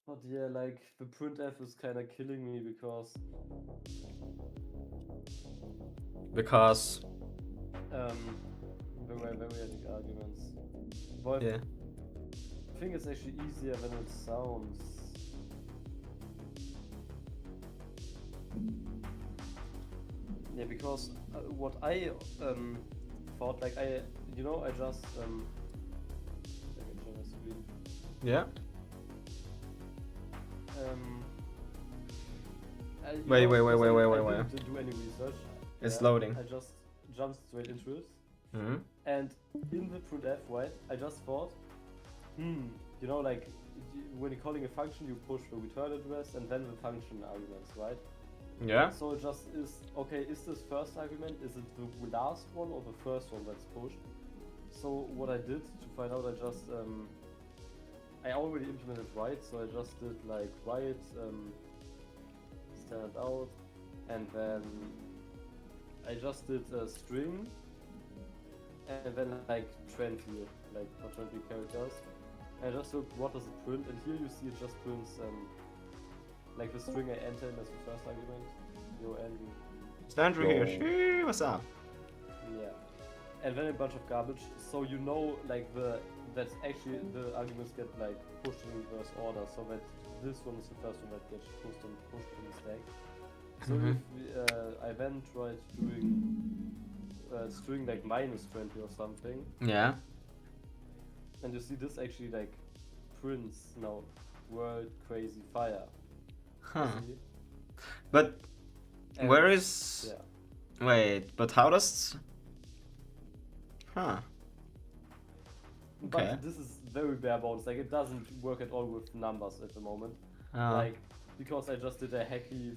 But yeah, like the printf is kind of killing me Because um very variating arguments. But yeah. I think it's actually easier than it sounds. Yeah, because what I thought, like I just like I share my screen. Yeah. Um, Wait, because I wait. didn't do any research. It's Yeah, loading. I just jumped straight into it. Mm-hmm. And in the printf, right, I just thought, like when you're calling a function, you push the return address and then the function arguments, right? Yeah. So it just is, okay, is this first argument, is it the last one or the first one that's pushed? So what I did to find out, I already implemented write, so I just did like write stand out, and then I just did a string, and then like 20, like for 20 characters. And I just looked what does it print, and here you see it just prints like the string I enter in as the first argument. Yo, Andrew. It's Andrew here. Yo. Hey, what's up? Yeah. And then a bunch of garbage, so like that actually the arguments get like pushed in reverse order, so that this one is the first one that gets pushed in the stack. So if I then tried doing string like -20 or something, Yeah. and you see this actually like prints now world crazy fire. Huh. See? But And where is? yeah. Wait, but how does? Huh. Okay. But this is very bare bones. Like it doesn't work at all with numbers at the moment. Oh. Like because I just did a hacky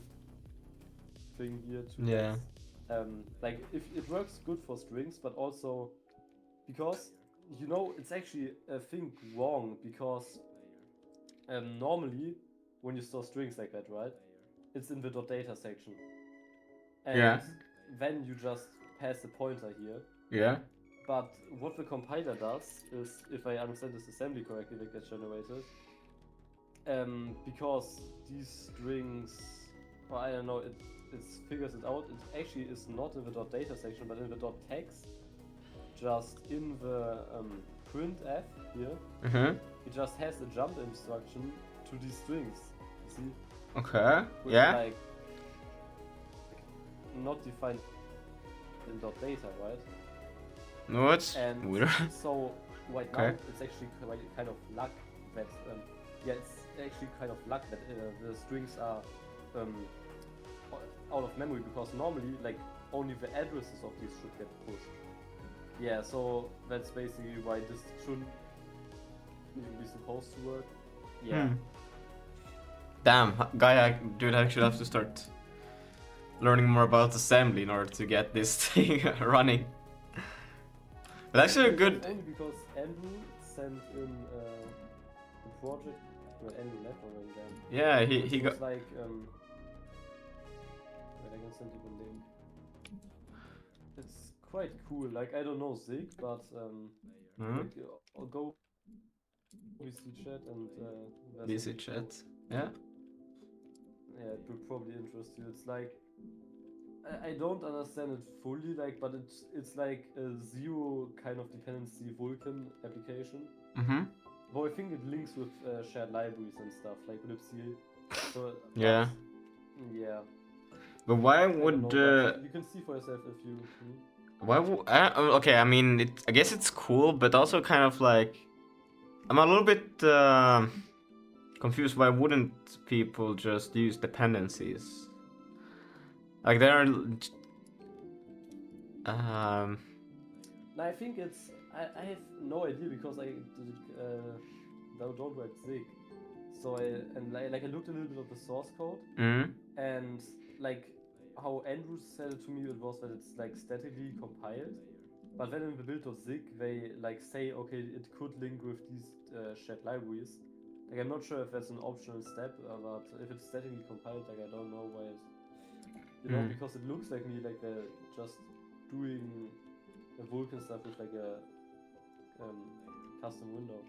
thing here to Yeah. like if it works good for strings, but also because it's actually a thing wrong because normally when you store strings like that, right, it's in the .data section, and Yeah. then you just pass the pointer here. Yeah. But what the compiler does is, if I understand this assembly correctly, that gets generated, because these strings, well, I don't know, it figures it out. It actually is not in the .data section, but in the .text, just in the printf here. It just has a jump instruction to these strings. See? Okay. Which Yeah. like not defined in .data, right? No, it's And weird. so right Okay. now it's actually kind of luck that it's actually kind of luck that the strings are out of memory, because normally like only the addresses of these should get pushed. Yeah, so that's basically why this shouldn't even be supposed to work. Yeah. Damn, dude, I actually have to start learning more about assembly in order to get this thing running. But actually, good. Only because Andrew sent in the project. Well, Andrew left already then. Yeah, he It got. was like wait, I can send you the link. It's quite cool. Like I don't know Zig, but like, I'll go VC chat and VC chat. Yeah. Yeah, it will probably interest you. It's like I don't understand it fully, like, but it's like a zero kind of dependency Vulkan application. Though I think it links with shared libraries and stuff like libc. So Yeah. Yeah. But why I don't would know, but you can see for yourself if you. why would okay? I mean, I guess it's cool, but also kind of like I'm a little bit confused. Why wouldn't people just use dependencies? Like there are. No, I think it's. I have no idea because I don't write Zig, so I looked a little bit of the source code, and like how Andrew said it to me, it was that it's like statically compiled, but then in the build.zig they like say, okay, it could link with these shared libraries. Like I'm not sure if that's an optional step, but if it's statically compiled, like I don't know why it, because it looks like me like they're just doing a Vulkan stuff with like a custom window.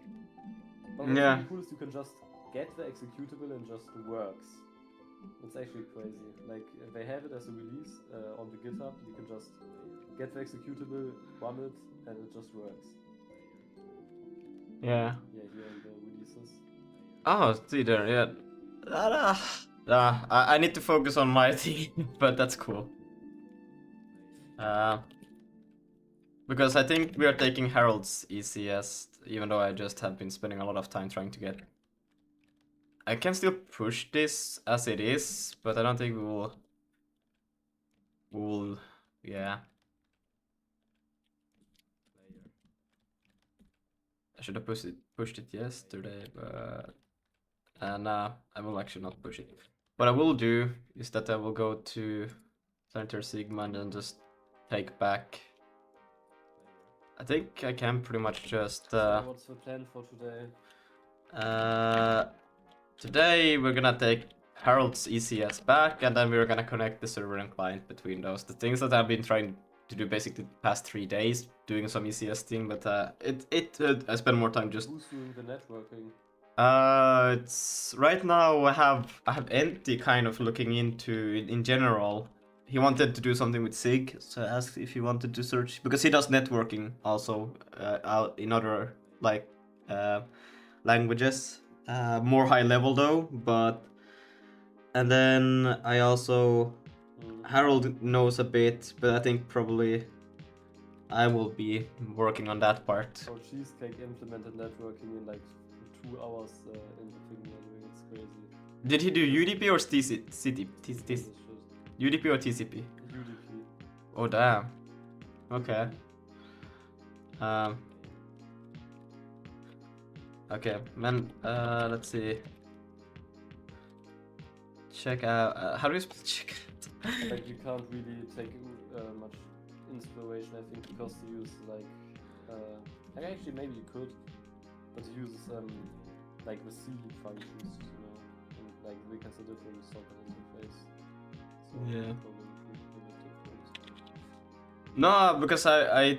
But what's really cool is you can just get the executable and just works. It's actually crazy. Like they have it as a release on the GitHub. You can just get the executable, run it, and it just works. Yeah. Yeah, here in the releases. Oh, see there, yeah. I need to focus on my team, but that's cool. Because I think we are taking Harold's ECS, even though I just have been spending a lot of time trying to get. I can still push this as it is, but I don't think we will, yeah. I should have pushed it yesterday, but nah, I will actually not push it. What I will do is that I will go to Center Sigma and then just take back. I think I can pretty much just. So what's the plan for today? Today we're gonna take Harold's ECS back, and then we're gonna connect the server and client between those. The things that I've been trying to do basically the past 3 days, doing some ECS thing, but I spend more time just. Who's doing the networking? It's right now I have Enti kind of looking into in general. He wanted to do something with Zig, so I asked if he wanted to search because he does networking also in other like languages. More high level though, but and then I also Harold knows a bit, but I think probably I will be working on that part. So Cheesecake implemented networking in like 2 hours in the thing anyway. It's crazy. Did he do UDP or TCP? UDP or TCP? UDP. Oh damn. Okay. Okay, man. Let's see. Check out. How do you spell check out? Like you can't really take much inspiration, I think, because you use like actually maybe you could, but you use like the C functions, you know, and like Zig has a different socket interface. So yeah. Different. No, because I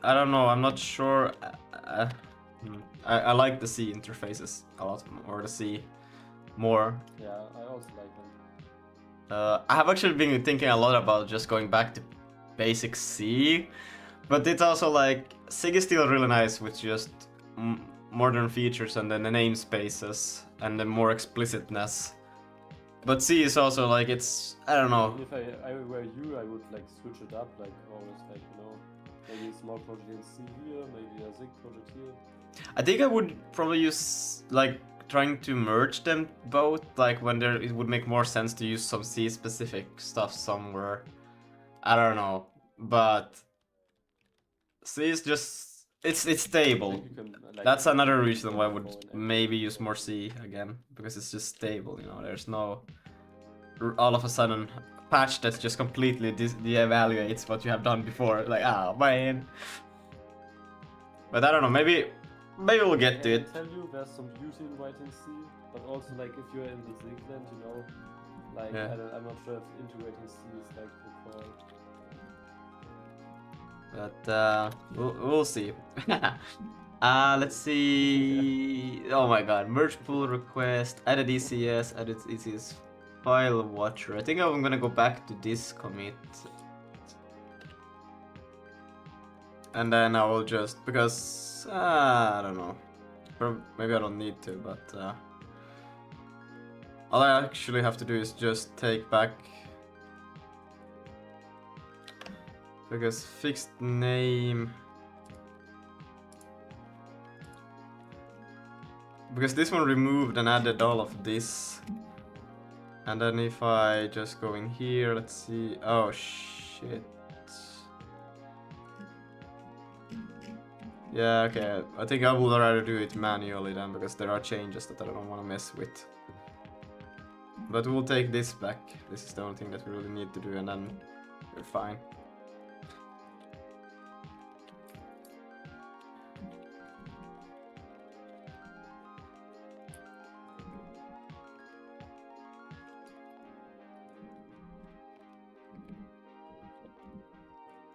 don't know. I'm not sure. I like the C interfaces a lot, or the C more. Yeah, I also like them. I have actually been thinking a lot about just going back to basic C, but it's also like Zig is still really nice with just modern features and then the namespaces and the more explicitness. But C is also like it's I don't know. If I were you, I would like switch it up, like always, like you know, maybe a small project in C here, maybe a Zig project here. I think I would probably use like trying to merge them both, like when there it would make more sense to use some C specific stuff somewhere. I don't know, but C is just it's stable. Like, that's another reason why I would maybe use more C again, because it's just stable, you know. There's no all of a sudden patch that just completely de-evaluates what you have done before. Like, ah, man. But I don't know, maybe we'll get to it. I tell you, there's some beauty in writing C, but also like if you're in the Zig land, you know, like yeah. I'm not sure if integrating C is like the call. But we'll see. Let's see. Oh my god, merge pull request, added ECS, added ECS file watcher. I think I'm gonna go back to this commit. And then I will just, because, I don't know. Maybe I don't need to, but all I actually have to do is just take back, because fixed name, because this one removed and added all of this. And then if I just go in here, let's see, oh shit. Yeah, okay, I think I would rather do it manually then, because there are changes that I don't want to mess with. But we'll take this back. This is the only thing that we really need to do, and then we're fine.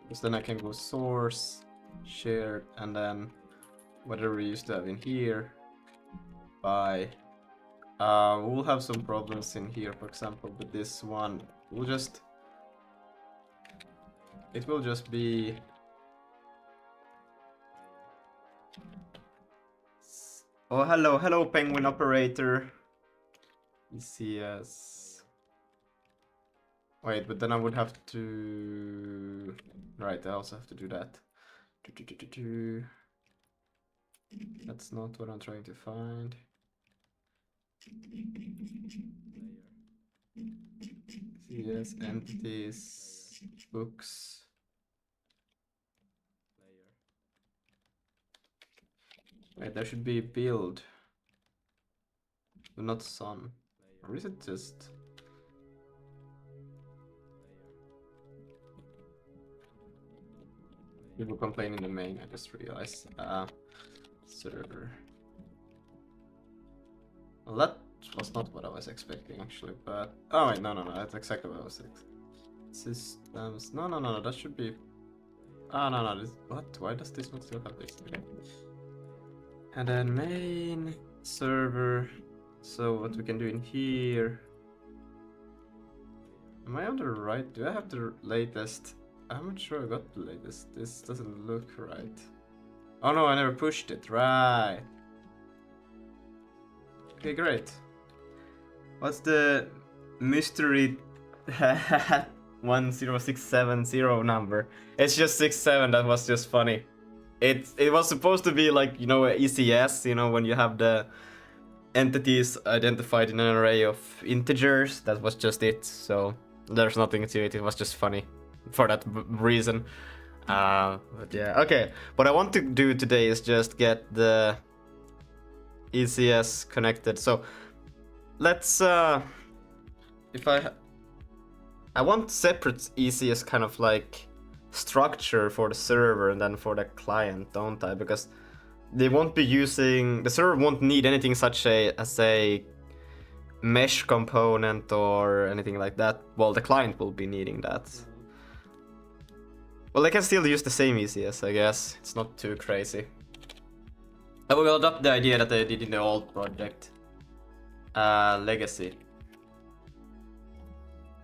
Because then I can go source, shared, and then whatever we used to have in here, by We'll have some problems in here, for example, with this one. It will just be... Oh, hello, penguin operator. ECS. Wait, but then I would have to... Right, I also have to do that. That's not what I'm trying to find. ECS entities, books. Wait, there should be build, but not sun. Or is it just... People complain in the main, I just realized. Server. Well, that was not what I was expecting actually, but... Oh wait, no, that's exactly what I was expecting. Systems... No, that should be... Oh, no, this... What? Why does this one still have this? Okay. And then main, server... So what we can do in here... Am I on the right? Do I have the latest? I'm not sure I got the latest. This doesn't look right. Oh no, I never pushed it. Right. Okay, great. What's the mystery 10670 number? It's just 67. That was just funny. It was supposed to be like, you know, ECS, you know, when you have the entities identified in an array of integers. That was just it. So there's nothing to it. It was just funny for that reason. But yeah, okay. What I want to do today is just get the ECS connected. So let's if I want separate ECS kind of like structure for the server and then for the client, don't I? Because they won't be using, the server won't need anything such as a mesh component or anything like that. Well, the client will be needing that. Well, they can still use the same ECS, I guess. It's not too crazy. I will adopt the idea that I did in the old project. Legacy.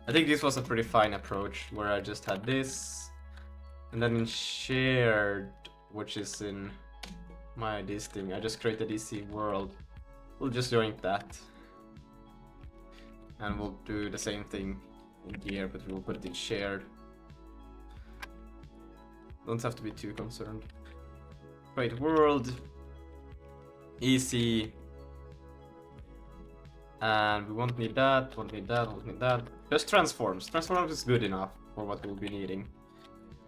I think this was a pretty fine approach, where I just had this, and then in shared, which is in this thing, I just created EC world. We'll just join that. And we'll do the same thing in here, but we'll put it in shared. Don't have to be too concerned. Wait, world, EC, and we won't need that, won't need that. Just transforms. Transforms is good enough for what we'll be needing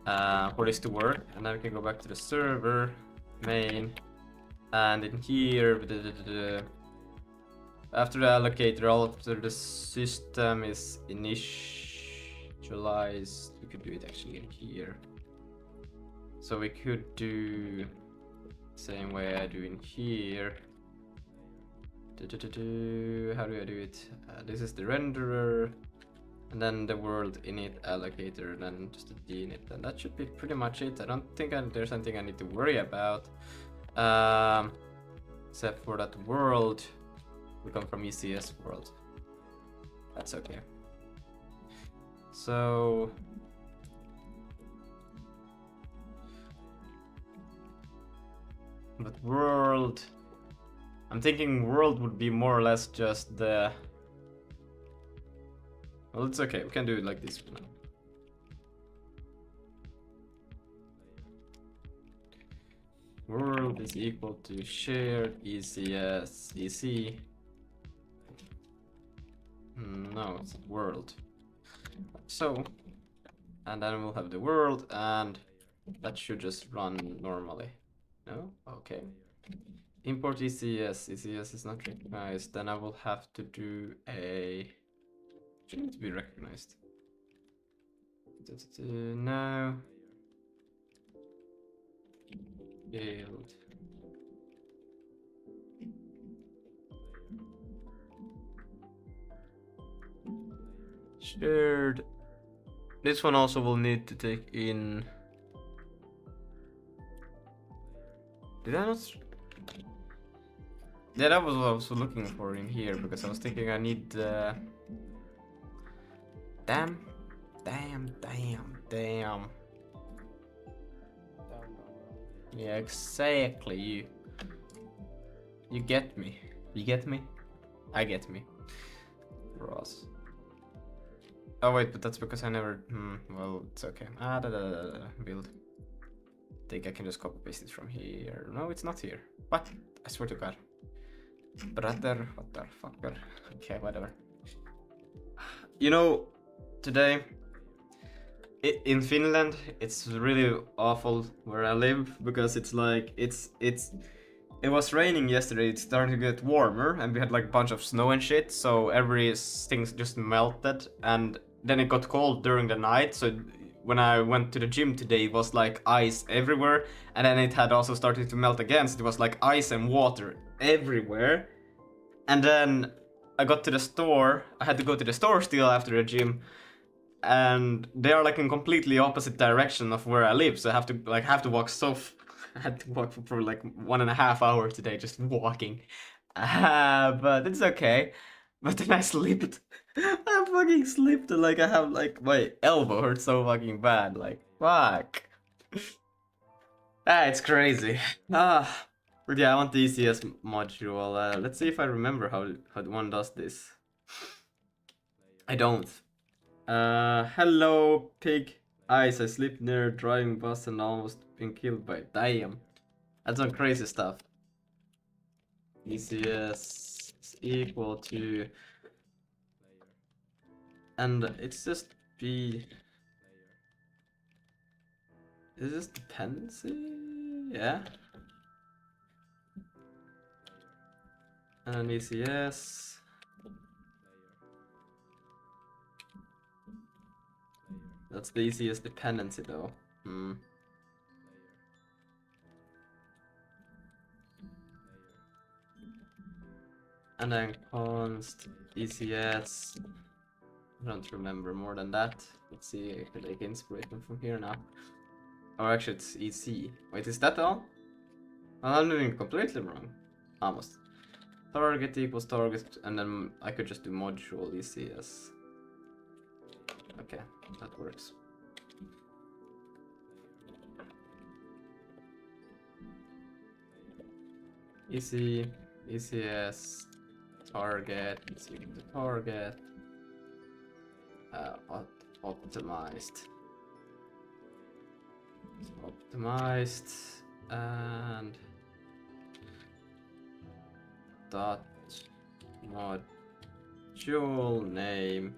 for this to work. And then we can go back to the server, main, and in here, after the allocator, after the system is initialized, we could do it actually in here. So we could do the same way I do in here. How do I do it? This is the renderer, and then the world init allocator, and then just a dinit, and that should be pretty much it. I don't think there's anything I need to worry about, except for that world will come from ECS world. That's okay. So but world, I'm thinking world would be more or less just the... Well, it's okay, we can do it like this for now. World is equal to shared ECS EC. No, it's world. So, and then we'll have the world, and that should just run normally. No? Okay. Import ECS. ECS is not recognized. Then I will have to do a... Should need to be recognized. Now. Build. Shared. This one also will need to take in... Did I not... Yeah, that was what I was looking for in here, because I was thinking I need damn. Yeah, exactly. You get me. You get me? I get me. Ross. Oh wait, but that's because I never. Well, it's okay. Build. Think I can just copy paste it from here. No, it's not here. What? I swear to God. Brother, what the fucker? Okay, whatever. You know, today in Finland, it's really awful where I live, because it's like it was raining yesterday. It's starting to get warmer, and we had like a bunch of snow and shit. So everything just melted, and then it got cold during the night. So when I went to the gym today, it was like ice everywhere, and then it had also started to melt again. So it was like ice and water everywhere. And then I got to the store. I had to go to the store still after the gym, and they are like in completely opposite direction of where I live. So I have to walk I had to walk for like 1.5 hours today, just walking. But it's okay. But then I slipped. I fucking slipped, and like I have like my elbow hurts so fucking bad. Like fuck. It's crazy. But yeah, I want the ECS module. Let's see if I remember how one does this. I don't. Hello, pig. Ice, I slipped near a driving bus and almost been killed by it. Damn. That's some crazy stuff. ECS is equal to... And it's just be... Is this dependency? Yeah. And ECS... That's the easiest dependency though. And then const ECS. I don't remember more than that. Let's see if I take inspiration from here now. Or actually it's EC. Wait, is that all? I'm doing completely wrong. Almost. Target equals target, and then I could just do module ECS. Okay, that works. EC, ECS, target, is equal to target, optimized, and dot module name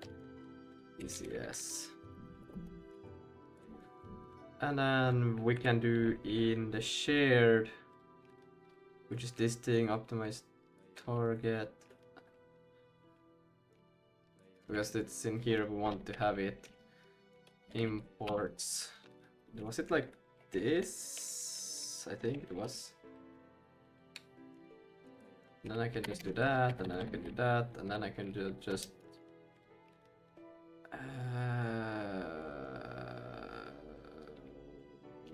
ECS. And then we can do in the shared, which is this thing, optimized target, because it's in here. We want to have it imports. Was it like this? I think it was. And then I can just do that, and then I can do that, and then I can do just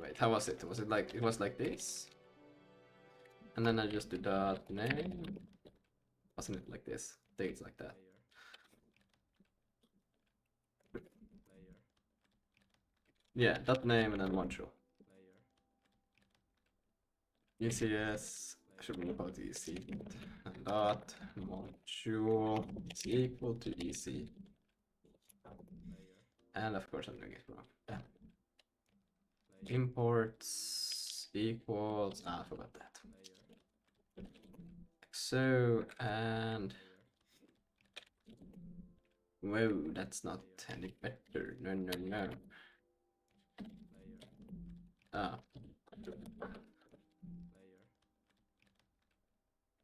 wait, how was it? Was it like, it was like this? And then I just do dot name. Wasn't it like this? I think it's like that. Yeah, dot name and then module. ECS should be about EC. And dot module is equal to EC. And of course I'm doing it wrong. Yeah. Imports equals, I forgot that. So, and whoa, that's not any better. No.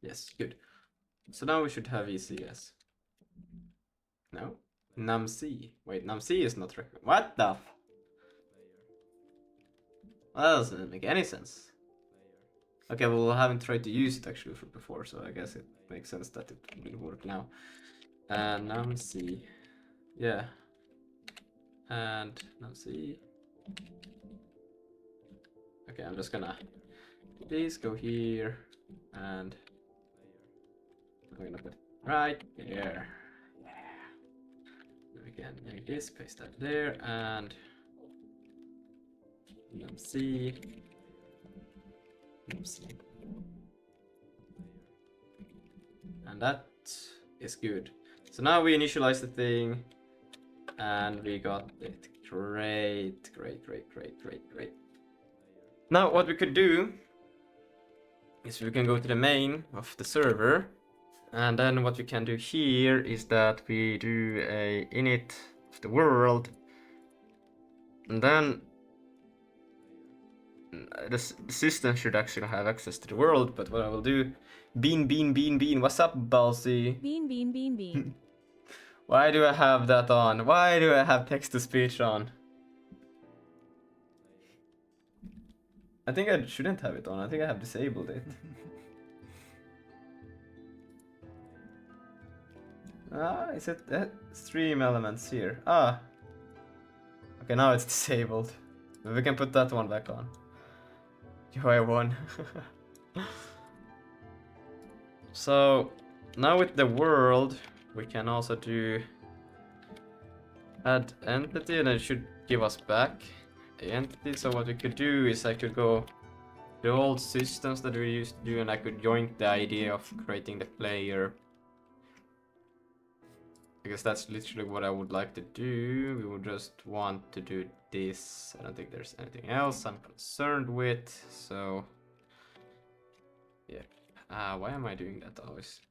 Yes, good. So now we should have ECS. No? num-c. Wait, num-c is not recommended. What the f? Well, that doesn't make any sense. Okay, well, I haven't tried to use it actually before, so I guess it makes sense that it will work now. And num-c. Yeah. And num-c. Okay, I'm just gonna please go here and I'm gonna put it right there. We can make this, paste that there, and C. And that is good. So now we initialize the thing, and we got it. Great. Now what we could do is we can go to the main of the server, and then what we can do here is that we do a init of the world, and then the system should actually have access to the world. But what I will do, bean, what's up, Balsy? Bean. Why do I have that on? Why do I have text to speech on? I think I shouldn't have it on. I think I have disabled it. Is it stream elements here? Okay, now it's disabled. But we can put that one back on. UI 1. So now with the world, we can also do add entity, and it should give us back the entity. So what we could do is I could go the old systems that we used to do, and I could join the idea of creating the player, because that's literally what I would like to do. We would just want to do this. I don't think there's anything else I'm concerned with. So yeah, why am I doing that always?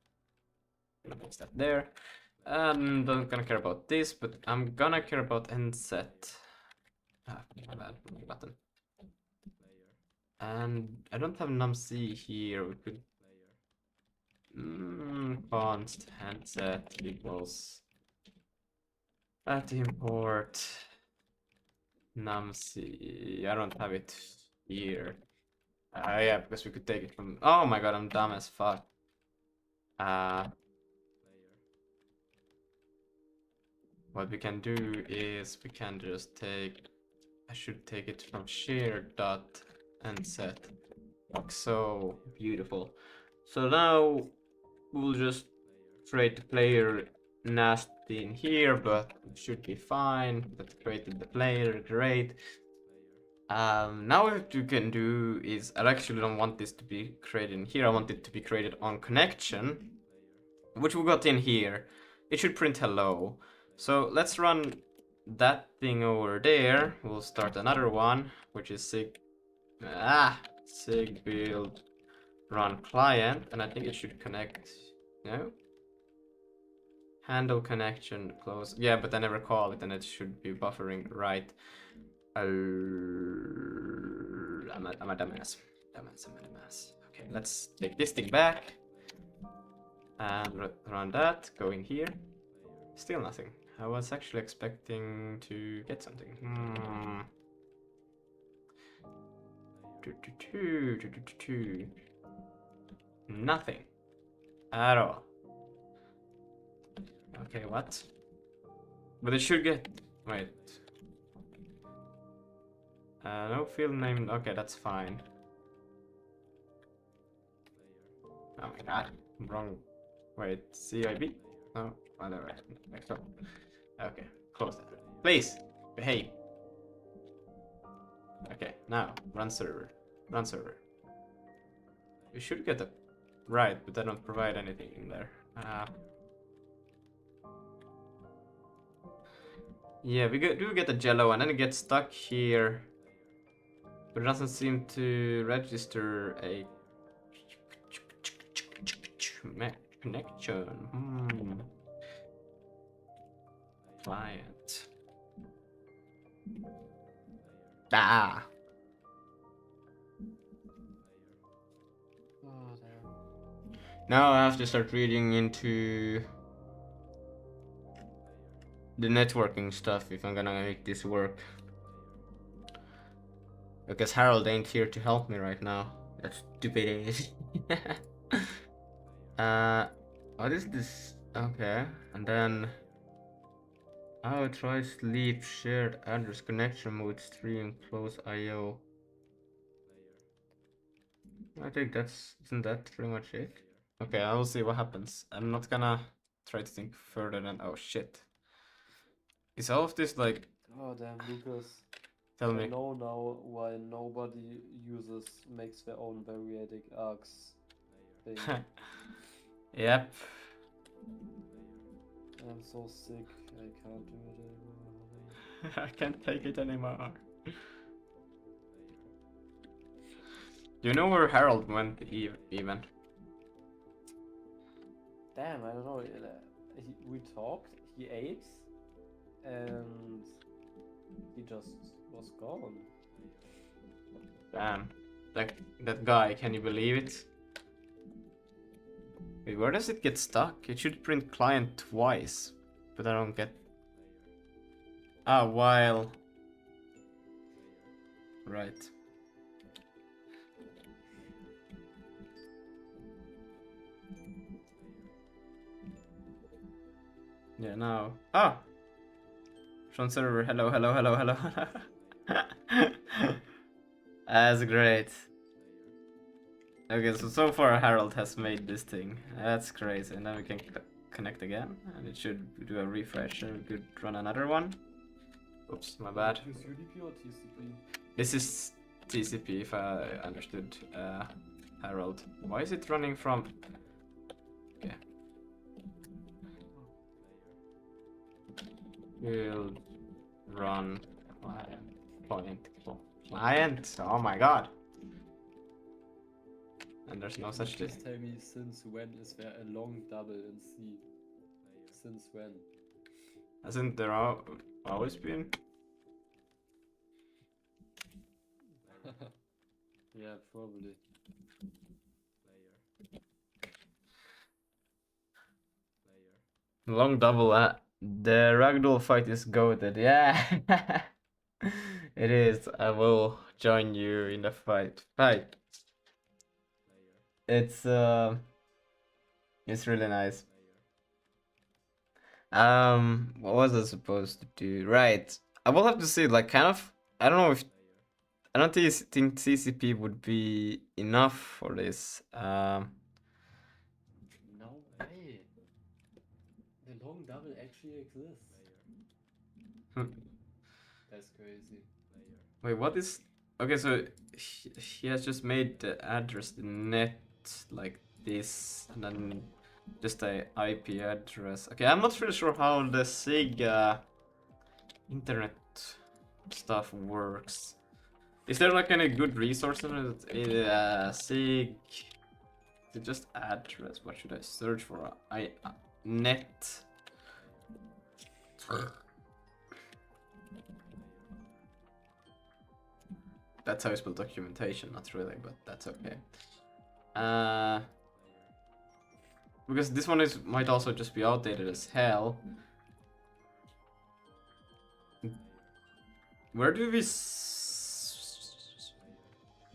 I'm gonna fix that there. And I'm gonna care about this, but I'm gonna care about end set. My bad, wrong button. And I don't have num_c here. We could const handset equals at import num_c. I don't have it here. Yeah, because we could take it from. Oh my god, I'm dumb as fuck. What we can do is we can just take. I should take it from share.endset. So beautiful. So now we'll just create the player nasty in here, but it should be fine. That created the player, great. Now what you can do is, I actually don't want this to be created in here. I want it to be created on connection, which we got in here. It should print hello. So let's run that thing over there. We'll start another one, which is Zig build run client, and I think it should connect. No? Handle connection close. Yeah, but I never call it, and it should be buffering right. I'm a dumbass. I'm a dumbass. Okay, let's take this thing back and run that. Go in here. Still nothing. I was actually expecting to get something. Nothing at all. Okay, what? But it should get. Wait. No field name. Okay, that's fine. Oh my god, wrong. Wait, CIB? No, whatever. Okay, close that. Please behave. Okay, now run server. Run server. You should get a right, but I don't provide anything in there. Yeah, we do get a jello, and then it gets stuck here. But it doesn't seem to register a connection. Client. Now I have to start reading into the networking stuff if I'm gonna make this work. Because Harold ain't here to help me right now. That's stupid. What is this? Okay, and then try sleep shared address connection mode stream close IO. I think isn't that pretty much it? Okay, I will see what happens. I'm not gonna try to think further than. Oh shit. Is all of this like. Oh damn, Lucas. Tell I me. know now why nobody makes their own variadic arcs thing. Yep. I'm so sick, I can't do it anymore. I can't take it anymore. Do you know where Harold went even? Damn, I don't know. We talked, he ate, and he just was gone. Damn. That guy, can you believe it? Wait, where does it get stuck? It should print client twice, but I don't get. Ah, while. Right. Yeah, now. Ah! Sean server, hello, hello, hello, hello. That's great. Okay, so far Harold has made this thing. That's crazy. And then we can connect again. And it should do a refresh and we could run another one. Oops, my bad. Is UDP or TCP? This is TCP if I understood Harold. Why is it running from... Okay. We'll run client. Oh my god. And there's no such thing. Just tell me, since when is there a long double in C? Since when? Hasn't there always been? Yeah, probably. Long double. The ragdoll fight is goated. Yeah, it is. I will join you in the fight. It's really nice. What was I supposed to do? Right. I will have to see. Like, kind of. I don't know if. I don't think CCP would be enough for this. No way. The long double actually exists. That's crazy. Wait, what is... Okay, so he has just made the address the net like this, and then just a IP address. Okay, I'm not really sure how the Zig internet stuff works. Is there like any good resources? Zig... Is it just address? What should I search for? Net... That's how you spell documentation, not really, but that's okay. Because this one might also just be outdated as hell. Where do we...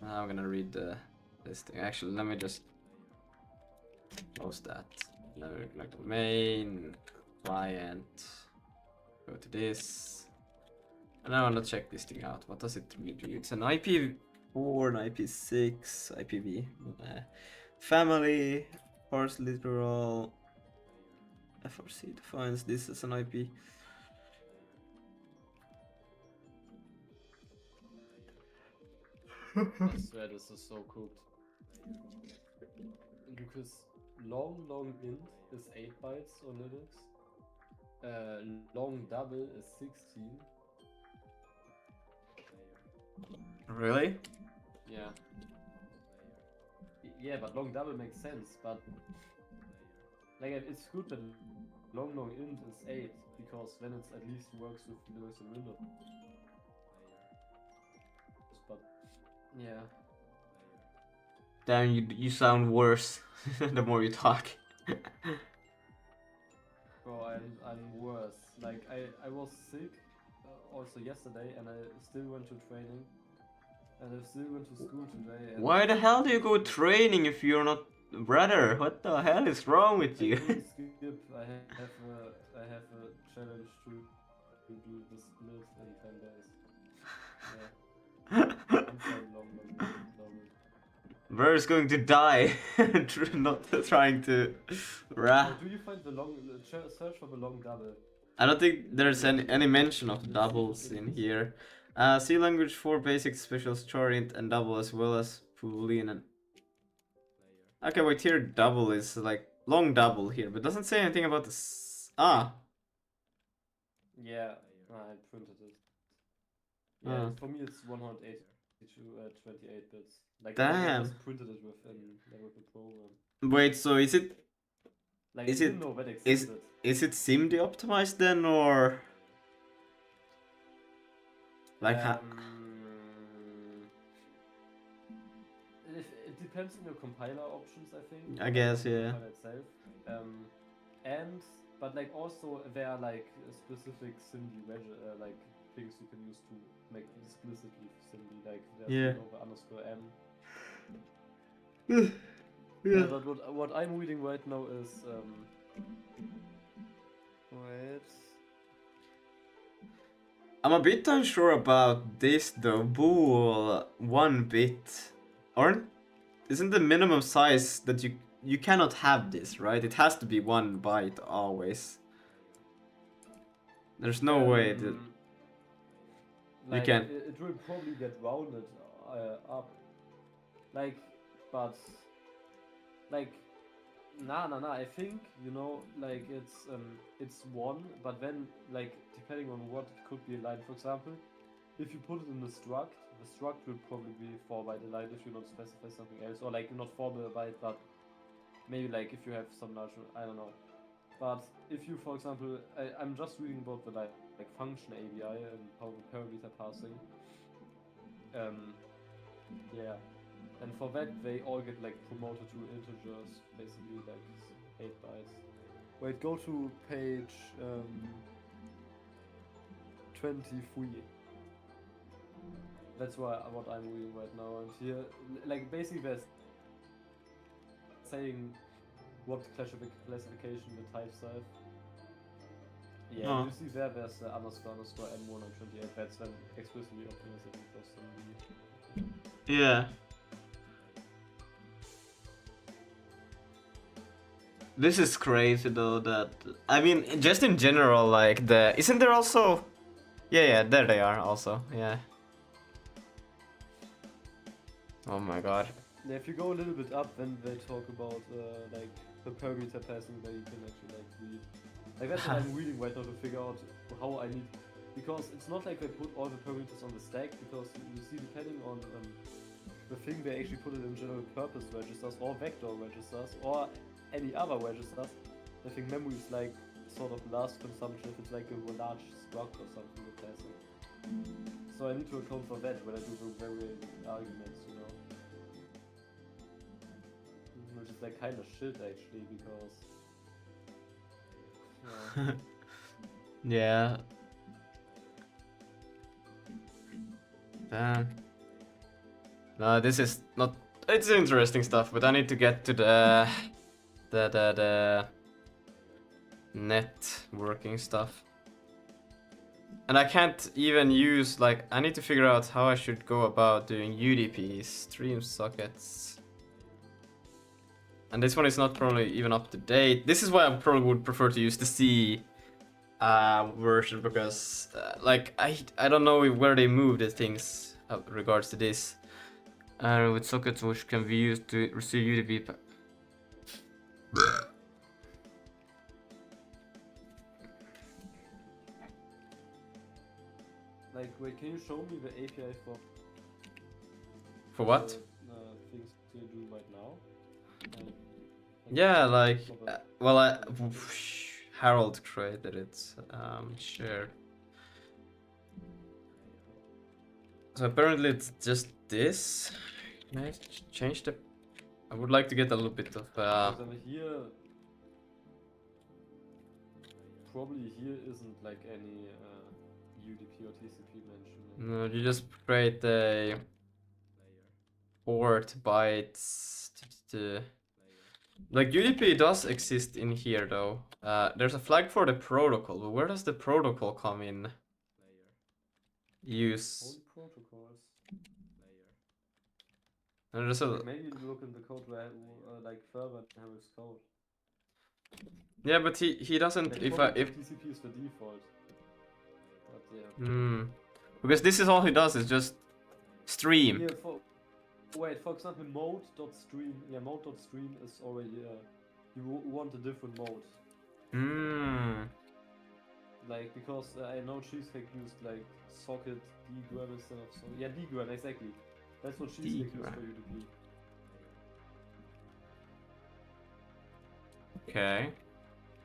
I'm gonna read this thing. Actually, let me just close that. Let me connect the main client. Go to this. And I want to check this thing out. What does it really do? It's an IPv4, an IP6, IPv. Family, parse literal. FRC defines this as an IP. I swear this is so cooked. Because long int is 8 bytes on Linux. Long double is 16. Really? Yeah. Yeah, but long double makes sense, but like it's good that long int is 8 because then it at least works with Linux and Windows. But yeah. Damn, you sound worse the more you talk. Bro, I'm worse. Like I was sick also yesterday, and I still went to training, and I still went to school today. And why the hell do you go training if you're not brother? What the hell is wrong with you? Skip. I have a challenge to do the split in 10 days. Yeah. I'm quite long. We're going to die. Not trying to. Do you find the long search for the long double? I don't think there's any mention of doubles in here. C language 4 basic special story and double as well as Boolean and. Okay, wait, here double is like long double here, but doesn't say anything about this. Yeah, I printed it. Yeah, for me it's 180 to 28 bits. Like, damn. I just printed it with the program. Wait, so is it? Like, is I it didn't know that existed. Is it SIMD optimized then, or like it depends on your compiler options, I think. I guess, yeah. Compiler itself. But like also there are like specific SIMD like things you can use to make explicitly SIMD, like there's over underscore m. Yeah, but what I'm reading right now is wait. I'm a bit unsure about this though. Bool 1 bit. Isn't the minimum size that you cannot have this, right? It has to be 1 byte always. There's no way that like, you can. It will probably get rounded up. Like, but like, nah. I think, you know, like it's 1, but then like depending on what it could be a line. For example, if you put it in the struct will probably be 4 byte a line if you not specify something else, or like not 4 byte, but maybe like if you have some large, I don't know. But if you, for example, I'm just reading about the like function ABI and how the parameter passing. Yeah, and for that they all get like promoted to integers, basically like 8 bytes. Wait, go to page 23. That's what I'm reading right now, and here, like, basically they're saying what classification the types have. Yeah, you see there's the underscore m128. That's then explicitly optimized for SIMD. Yeah. This is crazy though. That I mean, just in general, like isn't there also? Yeah, there they are also. Yeah. Oh my god. Yeah, if you go a little bit up, then they talk about like the parameter passing that you can actually like read. Like that's what I'm reading right now to figure out how I need, because it's not like they put all the parameters on the stack, because you see depending on the thing they actually put it in general purpose registers or vector registers or any other registers. I think memory is like sort of last consumption if it's like a large struct or something with passing. So I need to account for that when I do the variant arguments, you know. Which is like kind of shit actually, because yeah. Damn. No, this is not. It's interesting stuff, but I need to get to the networking stuff. And I can't even use, like, I need to figure out how I should go about doing UDPs, stream sockets. And this one is not probably even up to date. This is why I probably would prefer to use the C version, because like I don't know where they move the things regards to this. With sockets which can be used to receive UDP. Like, wait, can you show me the API for? For what? Things to do right now. Yeah, like, well, Harold created it, shared. So apparently it's just this. Can I change the? I would like to get a little bit of. Here, probably here isn't like any UDP or TCP mentioned. No, you just create a port bytes. Like UDP does exist in here though. There's a flag for the protocol, but where does the protocol come in? Use. All protocols. Maybe look in the code where like further have his code. Yeah, but he doesn't. Like, if TCP is the default. But yeah. Because this is all he does is just stream. Yeah, for example, mode.stream. Yeah, mode.stream is already you want a different mode. Like, because I know Cheesecake used like socket dgram instead of so. Yeah, dgram, exactly. That's what Cheesecake used for UDP. Okay.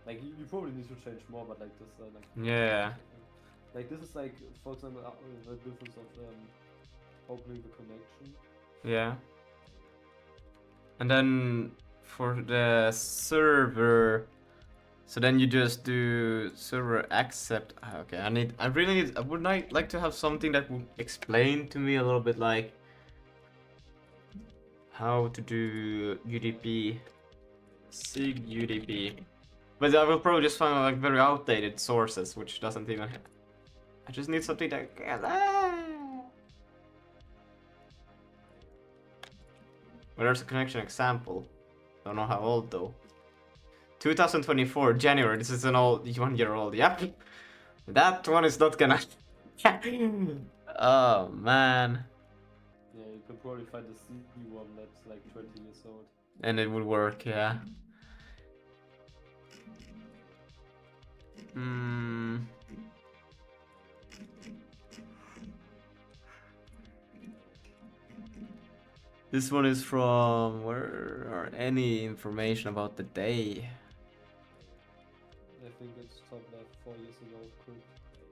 Like, you probably need to change more, but like this, like. Yeah. Like, this is like, for example, the difference of opening the connection. Yeah. And then for the server, so then you just do server accept. Okay, I would like to have something that would explain to me a little bit like how to do UDP, Zig UDP. But I will probably just find like very outdated sources, which doesn't even. I just need something that. Well, there's a connection example. Don't know how old though. 2024 January. This is an old 1 year old. Yep. That one is not gonna. Oh man. Yeah, you could probably find a CD one that's like 20 years old. And it would work, yeah. This one is from where or any information about the day. I think it's top left 4 years ago. Cool.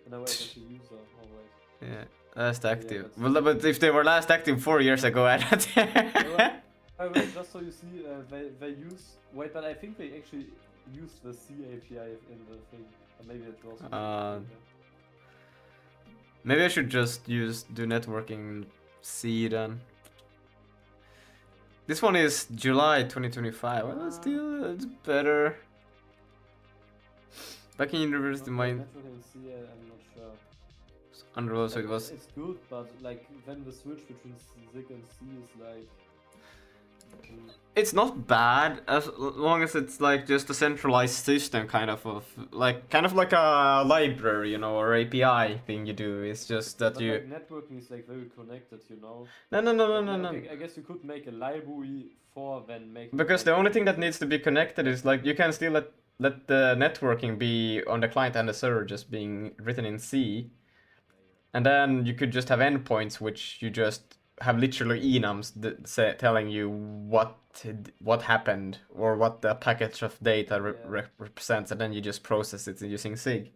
And I wait as a user. Alright. Yeah, last active. Yeah, well, but if they were last active 4 years ago, I don't. Wait, just so you see, they use. Wait, but I think they actually used the C API in the thing. Maybe it was. Maybe I should just do networking C then. This one is July 2025. Well, still it's better. Back in university, my networking C, I'm not sure. Underworld, so like, it was. It's good, but like then the switch between Zig and C is like. It's not bad as long as it's like just a centralized system, kind of like a library, you know, or API thing you do. It's just that you. Like, networking is like very connected, you know. No. I guess you could make a library for then making. Because the only thing that needs to be connected is like you can still let the networking be on the client and the server just being written in C, and then you could just have endpoints which you just have literally enums telling you what happened or what the package of data represents, and then you just process it using Zig,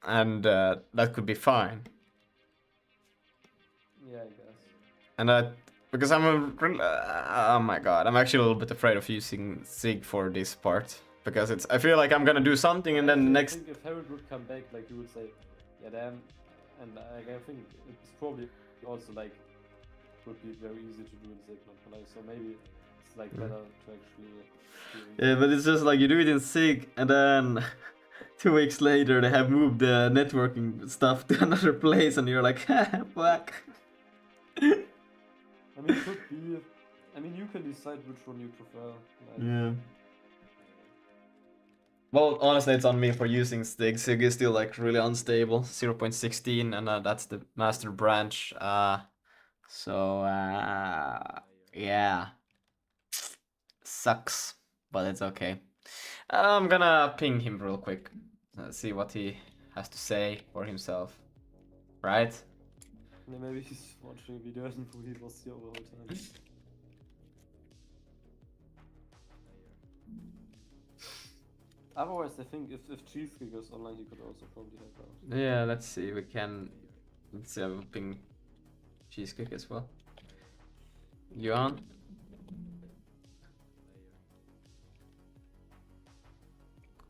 and that could be fine. Yeah, I guess. And because oh my god, I'm actually a little bit afraid of using Zig for this part because I feel like I'm gonna do something and then next. I think if Harold would come back, like you would say, yeah, damn, and I think it's probably also like. Would be very easy to do in Zig, so maybe it's like better to actually. Yeah, but it's just like you do it in Zig, and then 2 weeks later they have moved the networking stuff to another place, and you're like, fuck. I mean, it could be. I mean, you can decide which one you prefer. Like. Yeah. Well, honestly, it's on me for using Zig. Zig is still like really unstable, 0.16, and that's the master branch. So, yeah. Sucks, but it's okay. I'm gonna ping him real quick. See what he has to say for himself. Right? Yeah, maybe he's watching videos and he was here all the time. Otherwise, I think if Cheesecake goes online, he could also probably help out. Yeah, let's see. Let's see, I will ping Cheesecake as well. You on?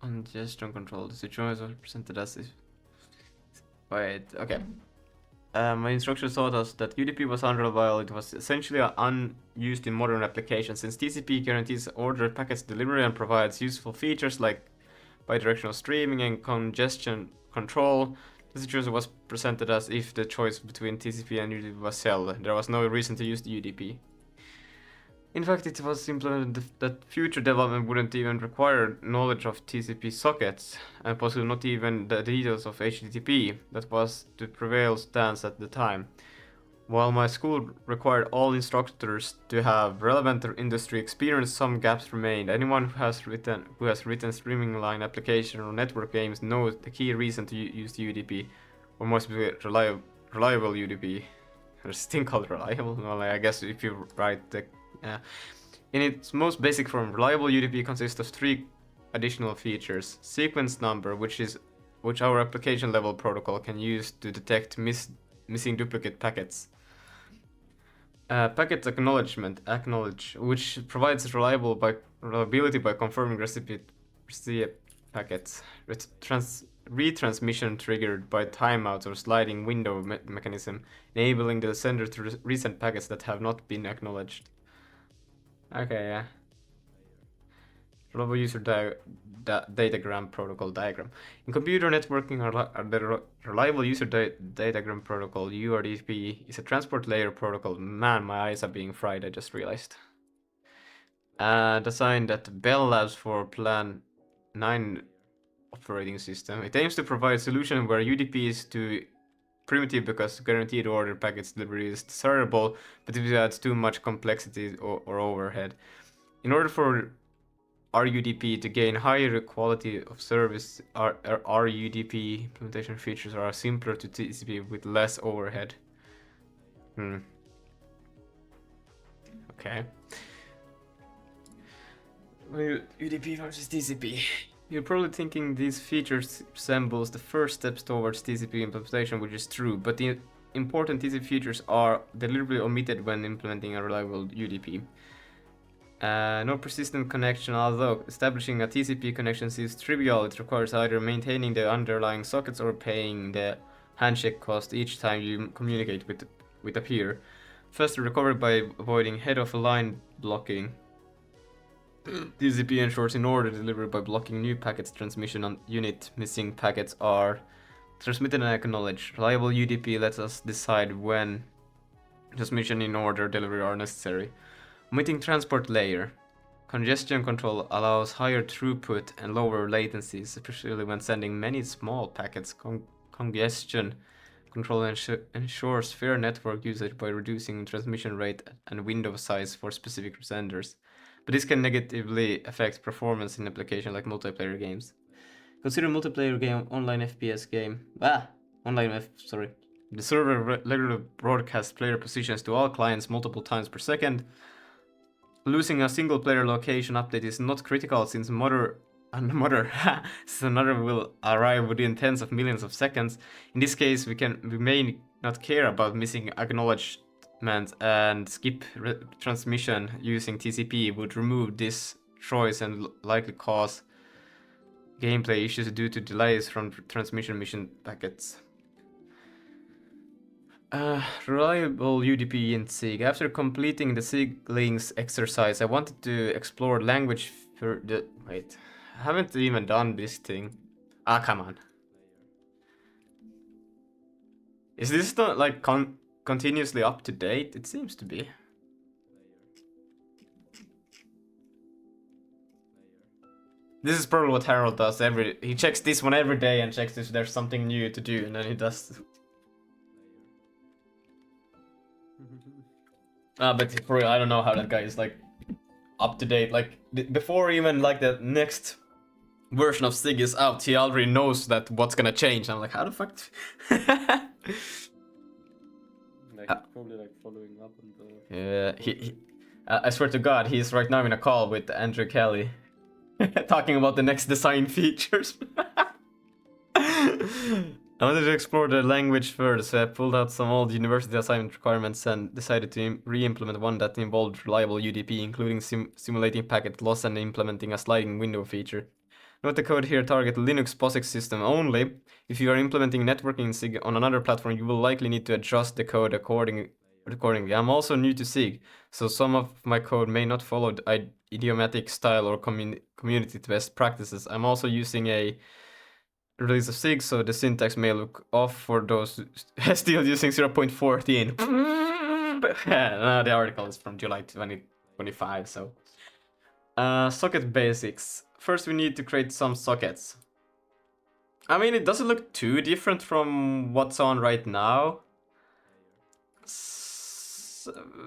On gesture control, the situation was presented as if. Wait, okay. My instructions taught us that UDP was unreliable. It was essentially unused in modern applications since TCP guarantees ordered packets delivery and provides useful features like bidirectional streaming and congestion control. The situation was presented as if the choice between TCP and UDP was held. There was no reason to use the UDP. In fact, it was implemented that future development wouldn't even require knowledge of TCP sockets, and possibly not even the details of HTTP. That was the prevailing stance at the time. While my school required all instructors to have relevant industry experience, some gaps remained. Anyone who has written streaming line application or network games knows the key reason to use the UDP, or more specifically, reliable UDP. There's a thing called reliable. Well, I guess if you write the in its most basic form, reliable UDP consists of 3 additional features: sequence number, which our application level protocol can use to detect missing duplicate packets. Packet acknowledge, which provides reliability by confirming recipient packets. Retransmission triggered by timeouts or sliding window mechanism, enabling the sender to resend packets that have not been acknowledged. Okay, yeah. Reliable user datagram protocol diagram. In computer networking, the reliable user datagram protocol (URDP) is a transport layer protocol. Man, my eyes are being fried. I just realized. Designed at Bell Labs for Plan 9 operating system. It aims to provide a solution where UDP is too primitive because guaranteed order packets delivery is desirable, but if it adds too much complexity or overhead. In order for RUDP to gain higher quality of service, RUDP implementation features are simpler to TCP with less overhead. Okay. UDP versus TCP. You're probably thinking these features resembles the first steps towards TCP implementation, which is true, but the important TCP features are deliberately omitted when implementing a reliable UDP. No persistent connection. Although establishing a TCP connection seems trivial, it requires either maintaining the underlying sockets or paying the handshake cost each time you communicate with a peer. First, recovered by avoiding head-of-line blocking. TCP ensures in order delivery by blocking new packets transmission on unit. Missing packets are transmitted and acknowledged. Reliable UDP lets us decide when transmission in order delivery are necessary. Omitting transport layer. Congestion control allows higher throughput and lower latencies, especially when sending many small packets. Congestion control ensures fair network usage by reducing transmission rate and window size for specific senders. But this can negatively affect performance in applications like multiplayer games. Consider multiplayer game, online FPS game. The server regularly broadcasts player positions to all clients multiple times per second. Losing a single player location update is not critical since another will arrive within tens of millions of seconds. In this case, we may not care about missing acknowledgement, and skip transmission using TCP would remove this choice and likely cause gameplay issues due to delays from transmission mission packets. Reliable UDP in Zig. After completing the Zig links exercise, I wanted to explore language for the... Wait, I haven't even done this thing. Come on. Is this not like continuously up to date? It seems to be. This is probably what Harold does he checks this one every day and checks if there's something new to do, and then he does. But for real, I don't know how that guy is like up to date. Like before even like the next version of Zig is out, he already knows that what's gonna change. I'm like, how the fuck? Probably like following up on the... Yeah, I swear to God, he's right now in a call with Andrew Kelly, talking about the next design features. I wanted to explore the language further, so I pulled out some old university assignment requirements and decided to re-implement one that involved reliable UDP, including simulating packet loss and implementing a sliding window feature. Note the code here target Linux POSIX system only. If you are implementing networking Zig on another platform, you will likely need to adjust the code accordingly. I'm also new to Zig, so some of my code may not follow the idiomatic style or community best practices. I'm also using a release of Zig, so the syntax may look off for those still using 0.14. The article is from July 20 25, so. Socket basics. First we need to create some sockets. I mean, it doesn't look too different from what's on right now.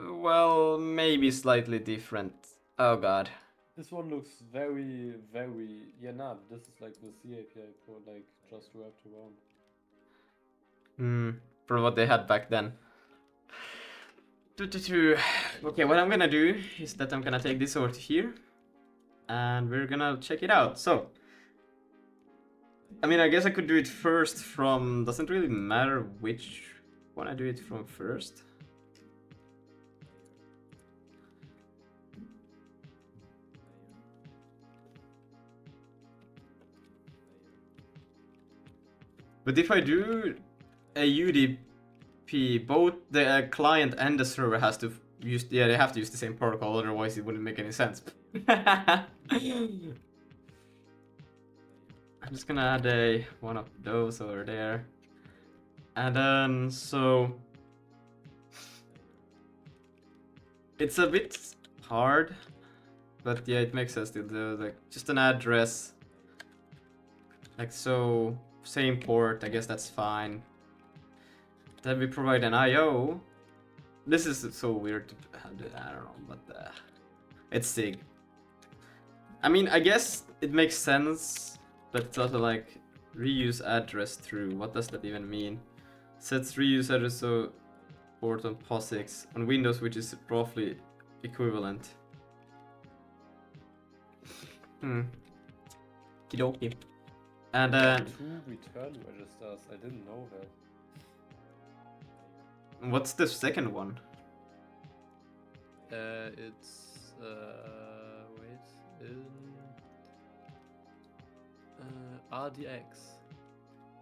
Well, maybe slightly different. Oh god. This one looks very, yeah, nah, this is like the C API for like just wrapped around. From what they had back then. Okay, what I'm gonna do is that I'm gonna take this over to here. And we're gonna check it out. So, I mean, I guess I could do it first from... Doesn't really matter which one I do it from first. But if I do a UDP, both the client and the server has to use... Yeah, they have to use the same protocol, otherwise it wouldn't make any sense. I'm just gonna add one of those over there. And then, so... It's a bit hard, but yeah, it makes sense to do like just an address. Like so, same port, I guess that's fine. Then we provide an IO. This is so weird to do, I don't know, but it's Zig. I mean, I guess it makes sense. But it's also like reuse address through. What does that even mean? Sets reuse address so port on POSIX on Windows, which is roughly equivalent. Kidoki. And then 2 return registers. I didn't know that. What's the second one? It's wait, in RDX.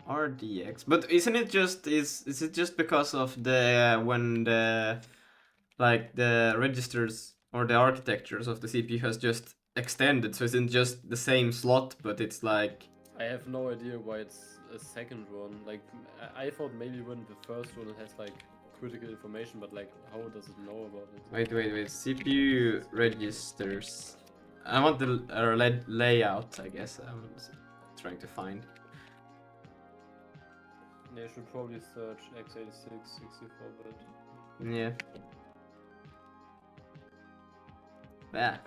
RDX, but isn't it just is it just because of the when the like the registers or the architectures of the CPU has just extended, so it's in just the same slot, but it's like I have no idea why it's a second one. Like I thought maybe when the first one has like critical information, but like how does it know about it? Wait, CPU registers. I want the layout, I guess. I'm trying to find. They should probably search x86 64-bit. Yeah. Yeah.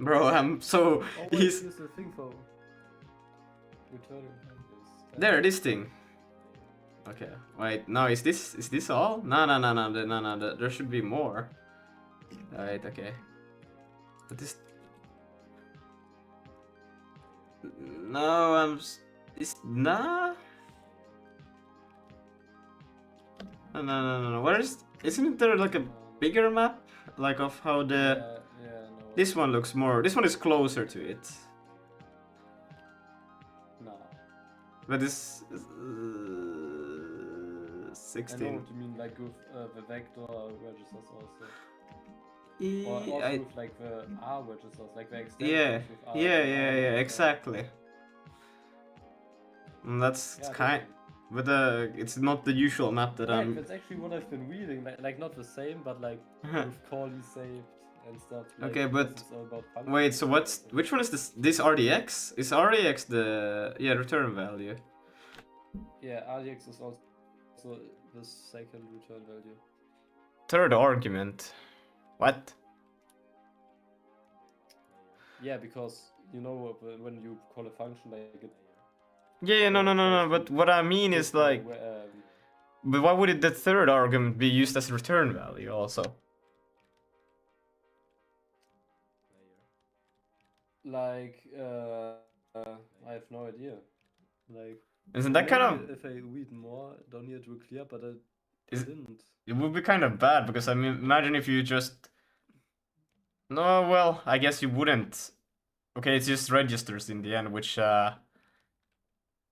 Bro, I'm so... He's the thing for returning values. There, this thing. Okay, wait, no, is this all? No, there should be more. Wait, okay. But this... No, nah? No. Where is... Isn't there like a bigger map? Like of how the... Yeah, no. This one looks more... This one is closer to it. No. But this... 16. I know what you mean, like with the vector registers also. Or also with like the R registers, like the extensions with R. Yeah, exactly. And that's kind... But it's not the usual map that I'm... That's actually what I've been reading, like not the same, but like with Corley saved and stuff. Like, okay, but... It's all about wait, so what's... Which one is this? This RDX? Is RDX the... Yeah, return value. Yeah, RDX is also the second return value. Third argument. What? Yeah, because you know when you call a function like it. Yeah, no. But what I mean is like. But why would the third argument be used as return value also? Like I have no idea. Like. Isn't that kind of... If I read more down here to clear, but I didn't. It would be kind of bad because I mean, imagine if you just... No, well, I guess you wouldn't. Okay, it's just registers in the end, which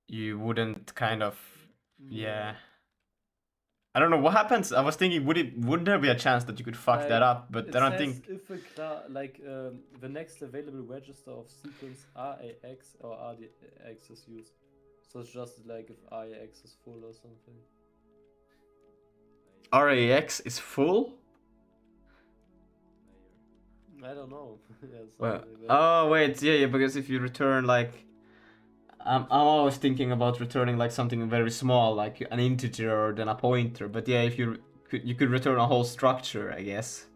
you wouldn't kind of... Yeah. I don't know what happens. I was thinking, would there be a chance that you could fuck that up? But I don't think. If the next available register of sequence RAX or RDX is used. So it's just like if IAX is full or something. RAX is full? I don't know. Yeah, Well, like that. oh wait, yeah, because if you return like, I'm always thinking about returning like something very small, like an integer or then a pointer. But yeah, if you could return a whole structure, I guess.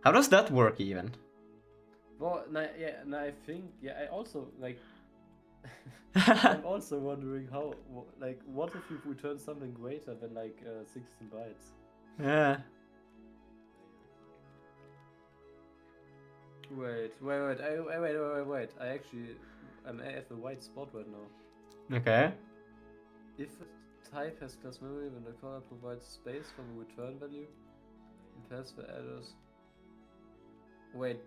How does that work even? Well, I think, yeah, I also, like, I'm also wondering how, like, what if you return something greater than, like, 16 bytes? Yeah. Wait, I actually, I'm at the white spot right now. Okay. If a type has class memory, when the caller provides space for the return value, and pass the address. Wait.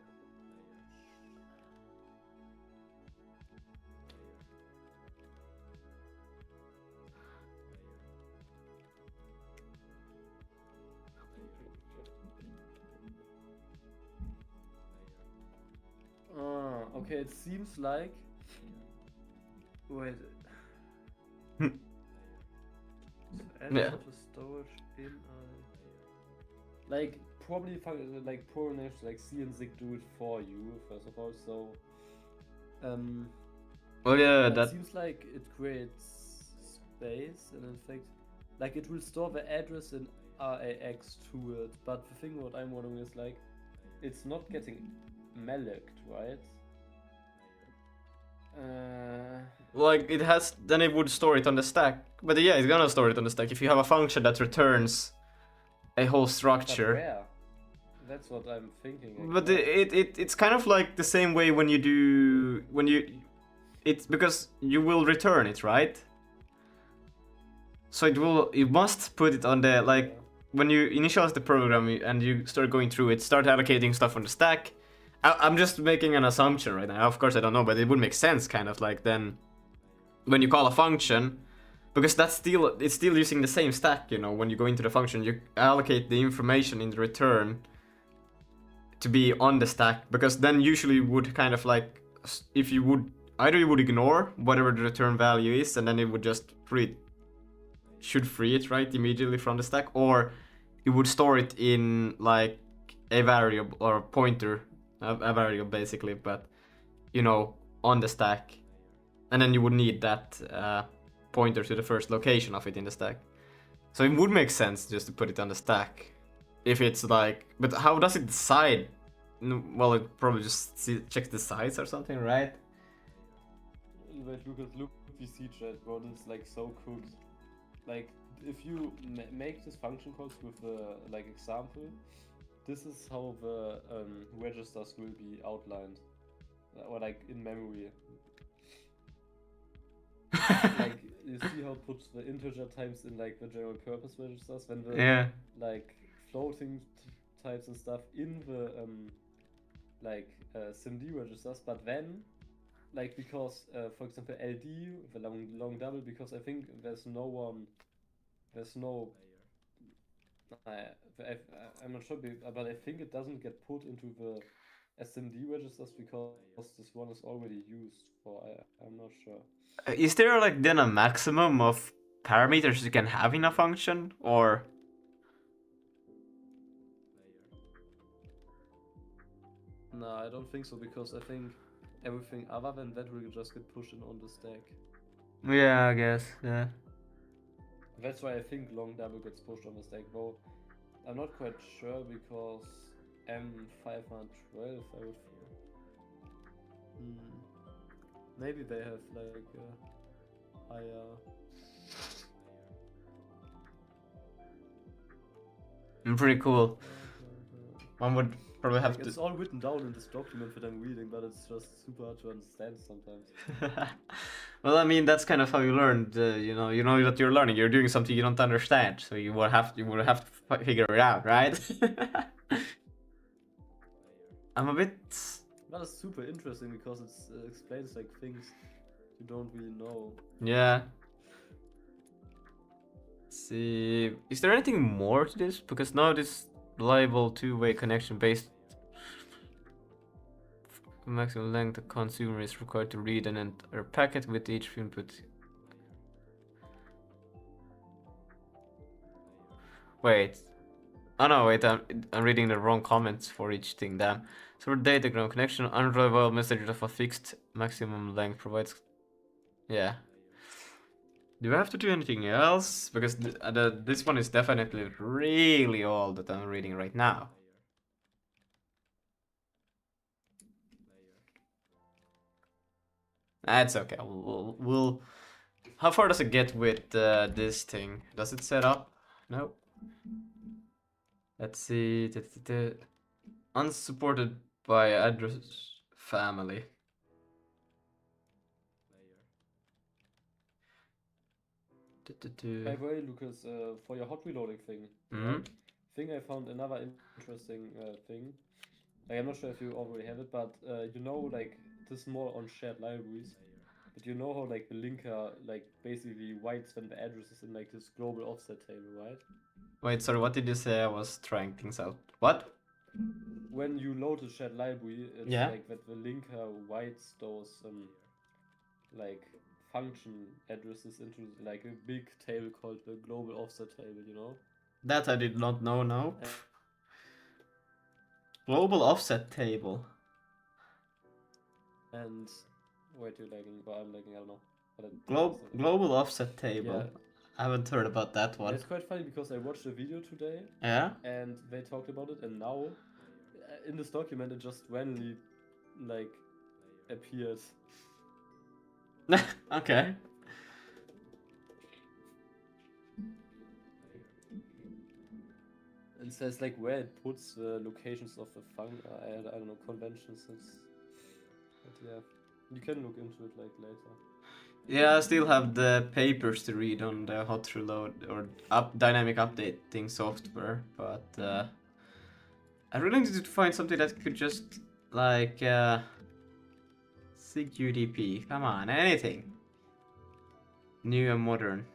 Okay, it seems like. Wait. Yeah. Storage in like probably like probably like C and Zig do it for you first of all. So Well, yeah, it that. seems like it creates space, and in fact, like it will store the address in RAX to it. But the thing what I'm wondering is like, it's not getting mallocked, right? Like it has, then it would store it on the stack. But yeah, it's gonna store it on the stack if you have a function that returns a whole structure. But where? That's what I'm thinking. Like, but it's kind of like the same way when it's because you will return it, right? So you must put it on the, like, yeah. When you initialize the program and you start going through it, start allocating stuff on the stack. I'm just making an assumption right now. Of course, I don't know, but it would make sense, kind of like then when you call a function, because it's still using the same stack. You know, when you go into the function, you allocate the information in the return to be on the stack, because then usually you would kind of like, if you would either you would ignore whatever the return value is, and then it would just free it right immediately from the stack, or you would store it in like a variable or a pointer, a variable basically, but you know, on the stack, and then you would need that pointer to the first location of it in the stack. So it would make sense just to put it on the stack if it's like, but how does it decide? Well, it probably just checks the size or something, right? Wait, look VC chat, bro, this is like so cooked. Like, if you make this function calls with the like example, this is how the registers will be outlined, or like in memory. Like, you see how it puts the integer types in like the general purpose registers, when the like floating types and stuff in the like SIMD registers, but then like, because for example LD, the long double, because I think there's no I'm not sure, but I think it doesn't get put into the SMD registers because this one is already used, or I'm not sure. Is there like then a maximum of parameters you can have in a function, or? No, I don't think so, because I think everything other than that will just get pushed in on the stack. Yeah, I guess, yeah. That's why I think long double gets pushed on the stack, though I'm not quite sure, because M512, I would feel. Maybe they have like a higher. Pretty cool. One would probably have to. It's all written down in this document that I'm reading, but it's just super hard to understand sometimes. Well, I mean, that's kind of how you learned. You know that you're learning. You're doing something you don't understand, so you would have to figure it out, right? I'm a bit. That is super interesting, because it explains like things you don't really know. Yeah. Let's see, is there anything more to this? Because now this reliable two-way connection based maximum length the consumer is required to read an entire packet with each input. Wait. Oh no, wait, I'm reading the wrong comments for each thing, damn. So datagram connection, unreliable message of a fixed maximum length provides... Yeah. Do I have to do anything else? Because this one is definitely really all that I'm reading right now. That's okay. We'll... How far does it get with this thing? Does it set up? No. Let's see. Unsupported by address family. By the way, Lucas, for your hot reloading thing, right? I think I found another interesting thing. Like, I'm not sure if you already have it, but you know, like, this is more on shared libraries. But you know how, like, the linker, like, basically writes when the address is in, like, this global offset table, right? Wait, sorry, what did you say? I was trying things out. What? When you load the shared library, it's like that the linker writes those, like, function addresses into, like, a big table called the global offset table, you know? That I did not know, no. Global offset table. And wait, you're lagging, but I'm lagging, I don't know. Global offset table. Yeah. I haven't heard about that one. It's quite funny because I watched a video today. Yeah? And they talked about it, and now in this document it just randomly, like, appears. Okay. It says, like, where it puts the locations of the I don't know, conventions. But yeah, you can look into it, like, later. Yeah, I still have the papers to read on the hot reload or dynamic updating software, but I really needed to find something that could just, like, Zig UDP. Come on, anything new and modern,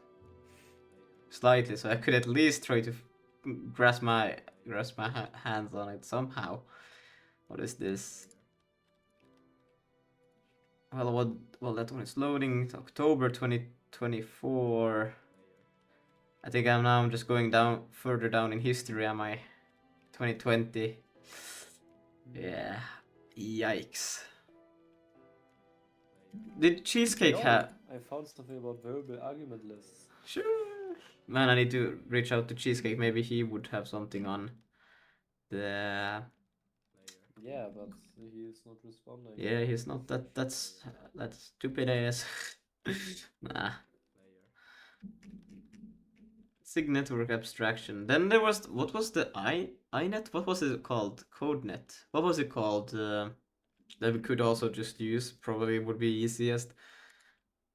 slightly, so I could at least try to grasp my hands on it somehow. What is this? Well, that one is loading. It's October 2024. I think I'm just going down further down in history. Am I? 2020. Yeah. Yikes. Did Cheesecake have? I found something about variable argument lists. Sure. Man, I need to reach out to Cheesecake. Maybe he would have something on the... Yeah, but he is not responding. Yeah, he's not. That's stupid ass. Nah. Zig network abstraction. Then there was, what was the iNet? What was it called? CodeNet. What was it called? That we could also just use. Probably would be easiest.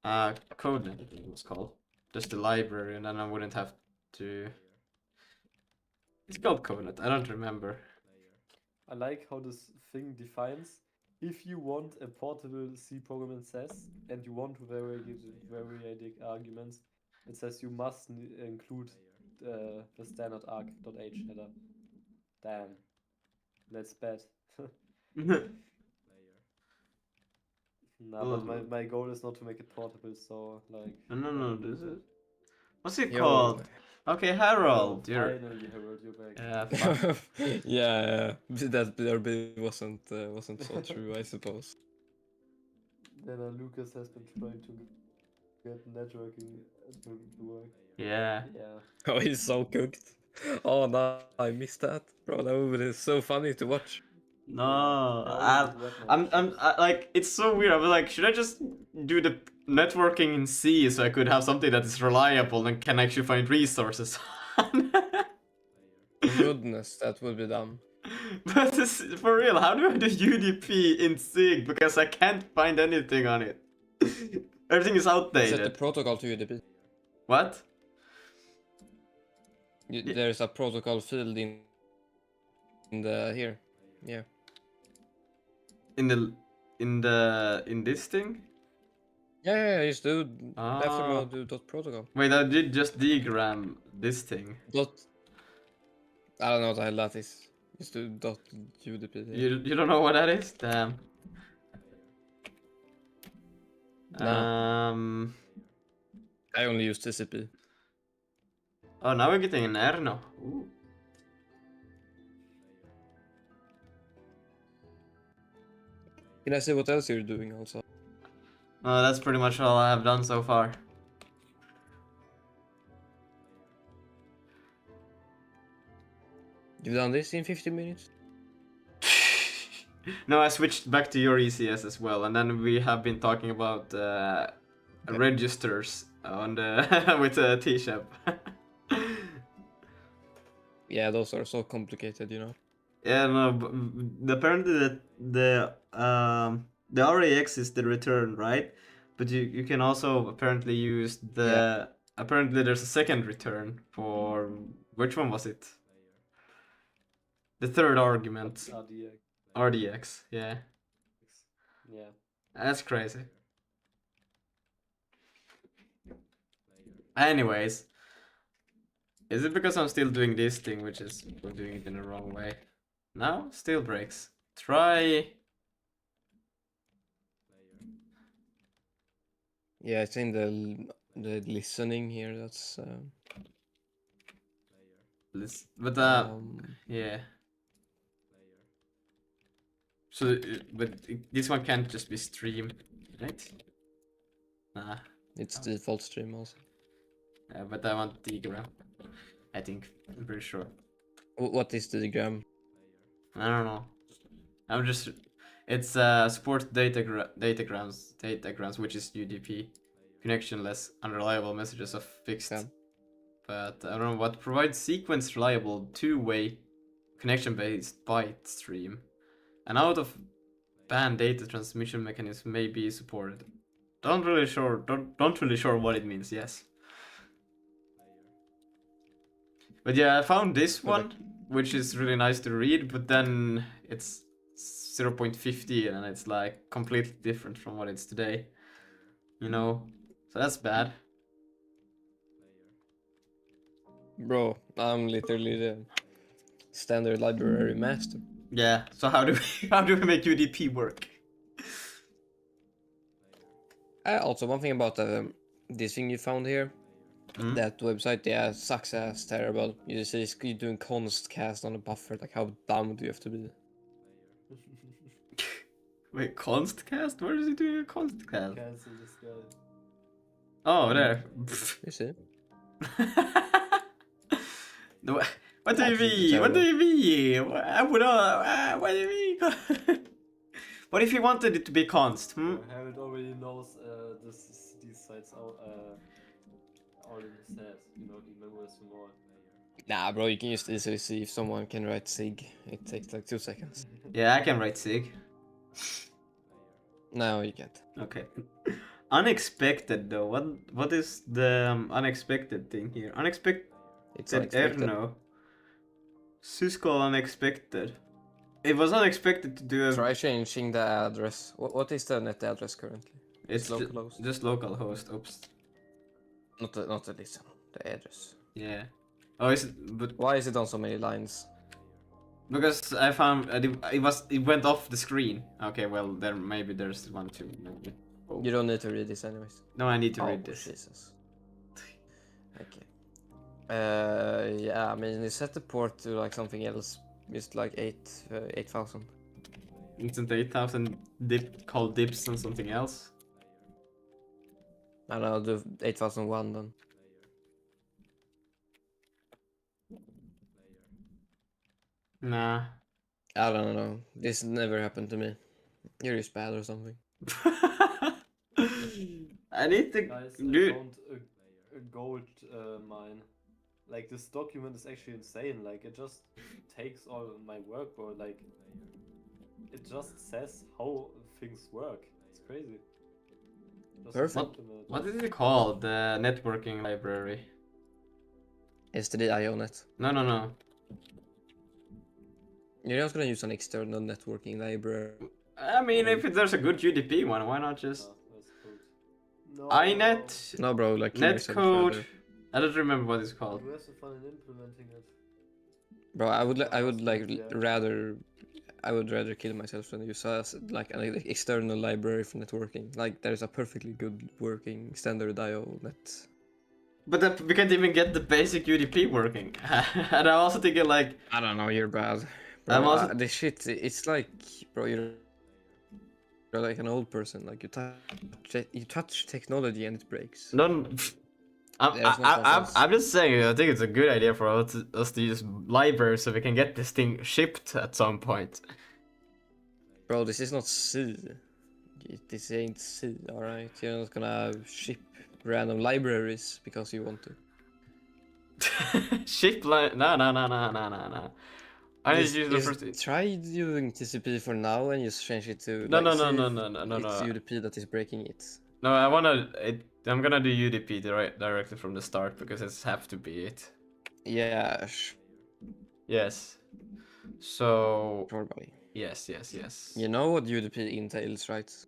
CodeNet I think it was called. Just the library, and then I wouldn't have to... It's called CodeNet. I don't remember. I like how this thing defines if you want a portable C program in SAS and you want to variadic arguments, it says you must include the standard arg.h header. Damn, that's bad. Nah, but my goal is not to make it portable, so, like... No, this is... What's it called? Okay, Harold. Finally, Harold, you're back. Yeah, that BRB wasn't so true, I suppose. Then Lucas has been trying to get networking to work. Yeah. Oh, he's so cooked. Oh no, I missed that, bro. That would be so funny to watch. No, I'm like, it's so weird. I'm like, should I just do the networking in C so I could have something that is reliable and can actually find resources? Goodness, that would be dumb. But for real, how do I do UDP in Zig? Because I can't find anything on it. Everything is outdated. Set the protocol to UDP. What? There's a protocol field in the here. Yeah. In this thing? Yeah, just do after do dot protocol. Wait, I did just diagram this thing. Dot. I don't know what the hell that is. Just do dot UDP. You don't know what that is? Damn. Nah. I only use TCP. Oh, now we're getting an Erno. Ooh. Can I say what else you're doing also? No, that's pretty much all I have done so far. You've done this in 15 minutes? No, I switched back to your ECS as well, and then we have been talking about registers on the with the T-Shop. Yeah, those are so complicated, you know. Yeah, no, apparently the RAX is the return, right? But you can also apparently use the apparently there's a second return for which one was it? The third argument. RDX. RDX, yeah. Yeah. That's crazy. Anyways, is it because I'm still doing this thing, which is we're doing it in the wrong way? No, still breaks. Try. Yeah, it's in the listening here. That's But yeah. So, this one can't just be streamed, right? Nah. it's default stream also. Yeah, but I want diagram. I think. I'm pretty sure. What is the diagram? I don't know. I'm just. It's support datagrams, which is UDP, connectionless, unreliable messages of fixed. Yeah. But I don't know what provides sequence reliable two-way connection-based byte stream. An out-of-band data transmission mechanism may be supported. Don't really sure what it means. Yes. But yeah, I found this one, which is really nice to read, but then it's 0.50 and it's like completely different from what it's today. You know, so that's bad. Bro, I'm literally the standard library master. Yeah. So how do we make UDP work? Also, one thing about this thing you found here, that website, yeah, sucks ass terrible. You see, you're doing const cast on a buffer. Like, how dumb do you have to be? Wait, const cast? Where is he doing a const cast? Cancel this guy. Oh, there. You see? No, what do you mean? What do you mean? I would. What do you mean? What if you wanted it to be const? Harold already knows these sites all in his head. You know, he memorized them all. Nah, bro, you can just easily see if someone can write Zig. It takes like 2 seconds. Yeah, I can write Zig. No, you can't. Okay. Unexpected though. What is the unexpected thing here? Unexpected. It's unexpected. Erno. Syscall unexpected. It was unexpected to do a... Try changing the address. What is the net address currently? It's localhost. Just localhost. Oops. Not the listen. The address. Yeah. Oh, is it? But why is it on so many lines? Because I found it went off the screen. Okay, well maybe there's one too. Maybe. Oh. You don't need to read this anyways. No, I need to read this. Jesus. Okay. Yeah, I mean, you set the port to like something else. It's like 8,000. Isn't 8,000 called dips and something else? I don't know, do 8,001 then. Nah. I don't know. This never happened to me. You're just bad or something. I need to... Guys, I found a gold mine. Like, this document is actually insane. Like, it just takes all my work, bro. Like, it just says how things work. It's crazy. Just Perfect. What is it called? The networking library? STD.IONet. No. You're not gonna use an external networking library. I mean, if there's a good UDP one, why not just... No. iNet? No, bro, like netcode? I don't remember what it's called. You have to fun in implementing it. Bro, I would rather kill myself than use like an external library for networking. Like, there's a perfectly good working standard IO net. But then we can't even get the basic UDP working. And I'm also thinking like... I don't know, you're bad. Bro, I'm also... this shit, it's like, bro, you're like an old person. Like, you touch technology and it breaks. No, I'm just saying, I think it's a good idea for us to use libraries so we can get this thing shipped at some point. Bro, this is not C. This ain't C, alright? You're not gonna ship random libraries because you want to. Ship no. I just use the first. Try using TCP for now and just change it to. No. It's UDP that is breaking it. No, I'm gonna do UDP directly from the start because it's have to be it. Yeah. Yes. So. Sure, buddy. Yes. You know what UDP entails, right? It's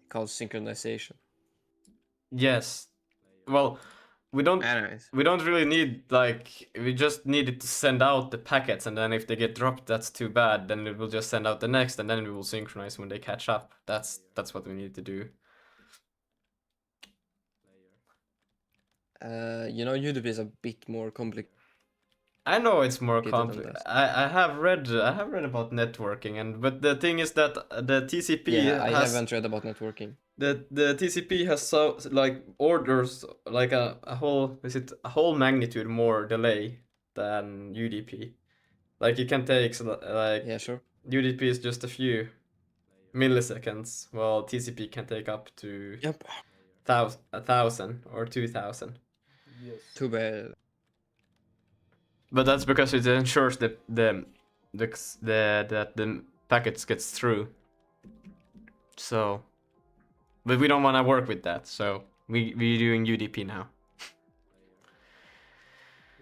called synchronization. Yes. Well, we don't really need, like, we just needed to send out the packets, and then if they get dropped, that's too bad. Then it will just send out the next, and then we will synchronize when they catch up. That's what we need to do. You know, UDP is a bit more complicated. I know it's more complicated. I have read about networking, but the thing is that the TCP I haven't read about networking. The TCP has so like orders like a whole magnitude more delay than UDP. Like it can take like yeah, sure. UDP is just a few milliseconds, while TCP can take up to 1,000 or 2,000. Yes. Too bad. But that's because it ensures that the packets gets through. So, but we don't want to work with that, so we're doing UDP now.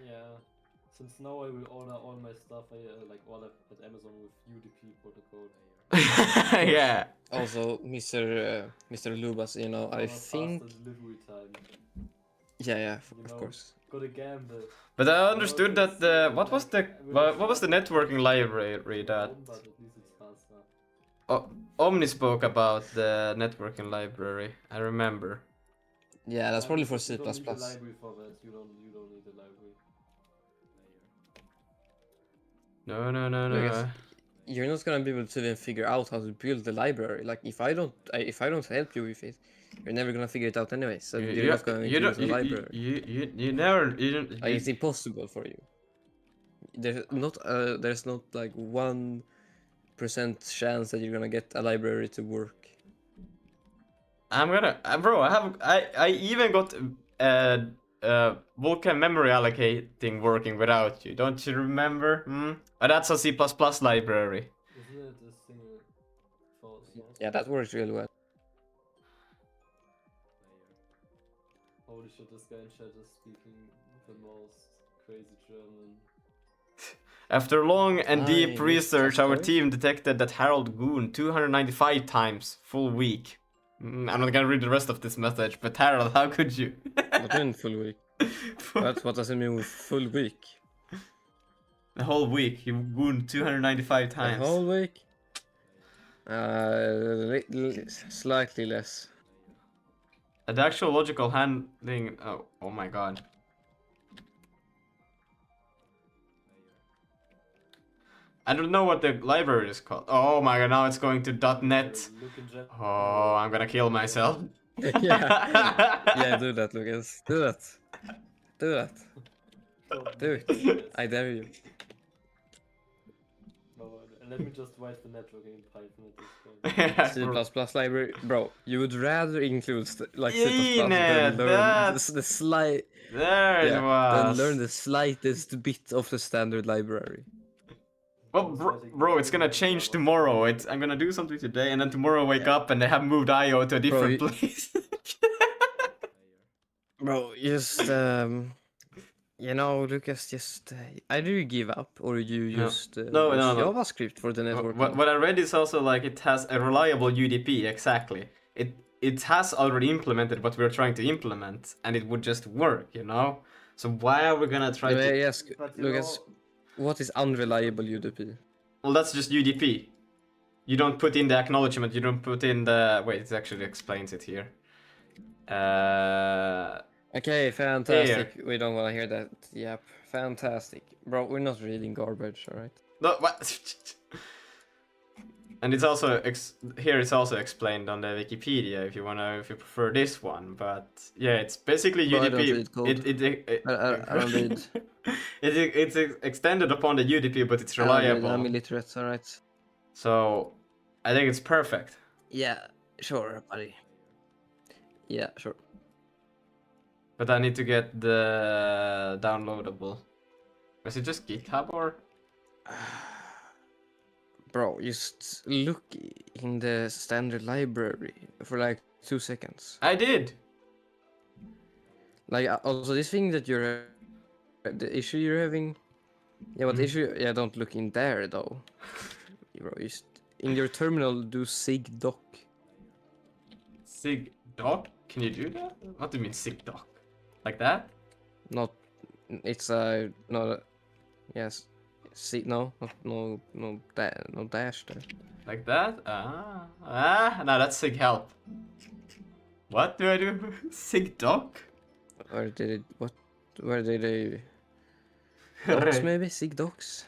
Yeah, since now I will order all my stuff I like order at Amazon with UDP protocol. Yeah. Also, Mr. Lubas, you know, I think. Delivery time. Yeah, of course. Gotta gamble. But I understood that what was the networking library that Omni spoke about the networking library. I remember. Yeah, that's probably for C++. You don't need a library for that. You don't need a library. No. You're not gonna be able to then figure out how to build the library. Like if I don't help you with it, you're never gonna figure it out anyway. So you're not gonna use the library. You don't. Like, it's impossible for you. There's not like 1% chance that you're gonna get a library to work. Bro. I even got Vulkan memory allocating working without you. Don't you remember? Oh, that's a C++ library. Isn't it a single false? Yeah, that works really well. Holy shit, this guy in chat is speaking the most crazy German. After long and deep research, our story? team detected that Harold Goon 295 times full week. I'm not gonna read the rest of this message, but Harold, how could you? What in full week? What does it mean with full week? The whole week, you gooned 295 times. The whole week? Slightly less. The actual logical handling. Oh my god. I don't know what the library is called. Oh my god, now it's going to .net. Oh, I'm gonna kill myself. Yeah, do that, Lucas. Do that. Do it. I dare you. Let me just write the networking in Python at this point. C++ library, bro. You would rather include C++ than learn the slight. There it was. Than learn the slightest bit of the standard library. Well, bro, it's gonna change tomorrow. I'm gonna do something today, and then tomorrow wake up and they have moved IO to a different place. Bro, just you know, Lucas, just either you give up or you just no. JavaScript for the network. What I read is also like it has a reliable UDP. Exactly. It has already implemented what we're trying to implement, and it would just work, you know. So why are we gonna try to? Yes, Lucas. What is unreliable UDP? Well, that's just UDP. You don't put in the acknowledgement. You don't put in the. Wait, it actually explains it here. Okay, fantastic. We don't want to hear that. Yep, fantastic. Bro, we're not reading garbage, alright? No, what? And it's also here. It's also explained on the Wikipedia if you prefer this one. But yeah, it's basically Bro, UDP. I don't read code. I don't read. It's extended upon the UDP, but it's I don't read. reliable. I'm illiterate, alright? So I think it's perfect. Yeah, sure, buddy. Yeah, sure. But I need to get the downloadable. Is it just GitHub or? Bro, just look in the standard library for like 2 seconds. I did. Like, also this thing that the issue you're having. Yeah, what issue? Yeah, don't look in there though. Bro, just in your terminal do Zig doc. Zig doc? Can you do that? What do you mean Zig doc? Like that? Not. It's not. Yes. See, no dash there. Like that? No, that's Sig help. What do I do? Sig doc? Where did it? What? Where did they? Docs maybe Sig docs.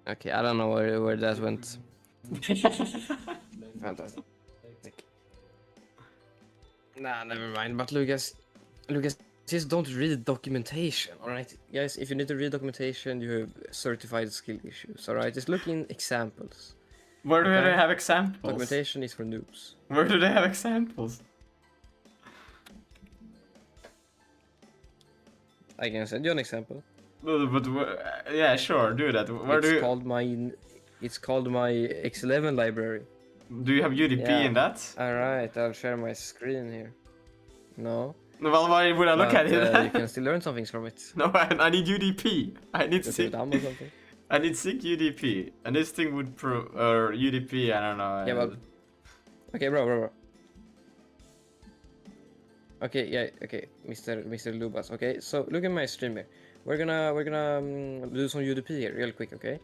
Okay, I don't know where that went. Fantastic. Nah, never mind. But Lucas, just don't read documentation, alright? Guys, if you need to read documentation, you have certified skill issues, alright? Just look in examples. Where do they have examples? Documentation is for noobs. Where do they have examples? I can send you an example. But yeah, sure, do that. It's called my X11 library. Do you have UDP in that? Alright, I'll share my screen here. No. Well, why would I look at it? You can still learn some things from it. No, I need UDP. I need Sig. Or something. I need Sig UDP, and this thing would or UDP. I don't know. Yeah, but okay, bro. Okay, yeah, okay, Mr. Lubas. Okay, so look at my stream here. We're gonna do some UDP here real quick. Okay,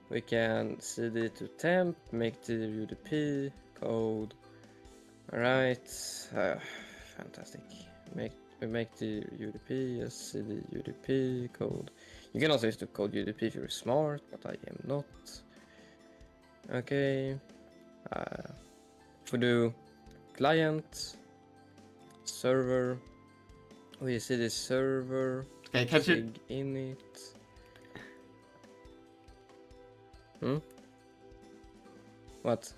we can cd to temp, make the UDP code. All right, fantastic. We make the UDP as cd UDP code. You can also use the code UDP if you're smart, but I am not. Okay. If we do client, server, we see the server. Okay, catch it. Init. What?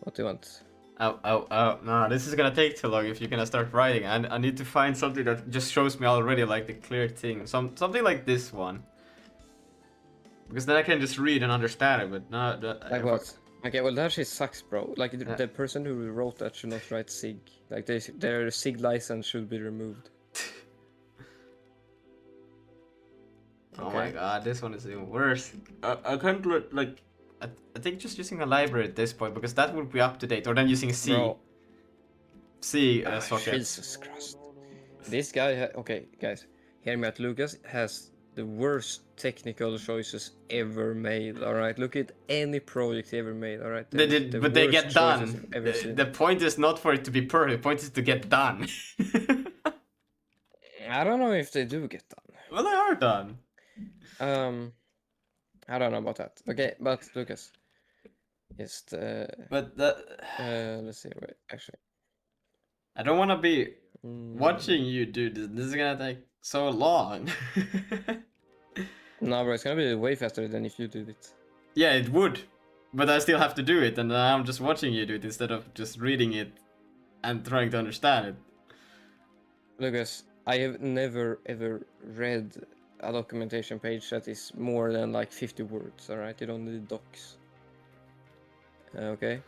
What do you want? Oh, no, this is gonna take too long if you're gonna start writing. I need to find something that just shows me already like the clear thing. Something like this one. Because then I can just read and understand it, but no... Like what? Okay, well that shit sucks, bro. Like the person who wrote that should not write Zig. Like their Zig license should be removed. Oh my god, this one is even worse. I can't like... I think just using a library at this point, because that would be up to date, or then using C. Bro. C socket. Jesus Christ. This guy, okay, guys, hear me out. Lucas has the worst technical choices ever made, alright? Look at any project he ever made, alright? But they get done. The point is not for it to be perfect, the point is to get done. I don't know if they do get done. Well, they are done. I don't know about that. Okay, but Lucas, just let's see. Wait, actually, I don't want to be watching you do this. This is gonna take so long. No, bro, it's gonna be way faster than if you did it. Yeah, it would, but I still have to do it, and I'm just watching you do it instead of just reading it and trying to understand it. Lucas, I have never ever read a documentation page that is more than like 50 words, alright? You don't need docs. Okay.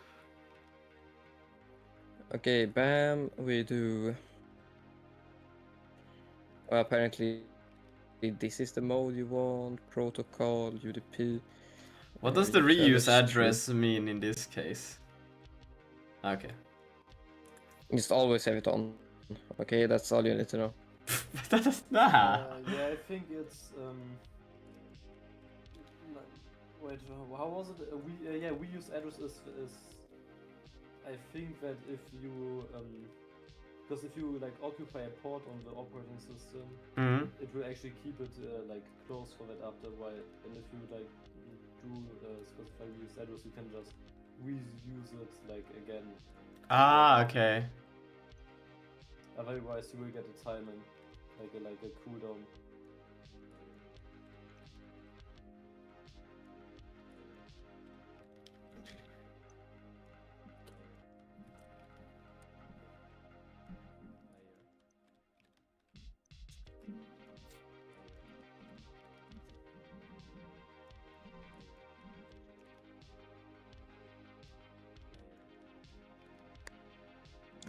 Okay, bam, we do... Well, apparently this is the mode you want, protocol, UDP. What does the reuse address mean in this case? Okay. Just always have it on. Okay, that's all you need to know. Nah. Yeah, I think it's wait, how was it? We use address is I think that if you because if you like occupy a port on the operating system, it will actually keep it like closed for that after a while. And if you like do specify reuse address, you can just reuse it like again. Ah, okay. Otherwise, you will get a timing, like a cooldown.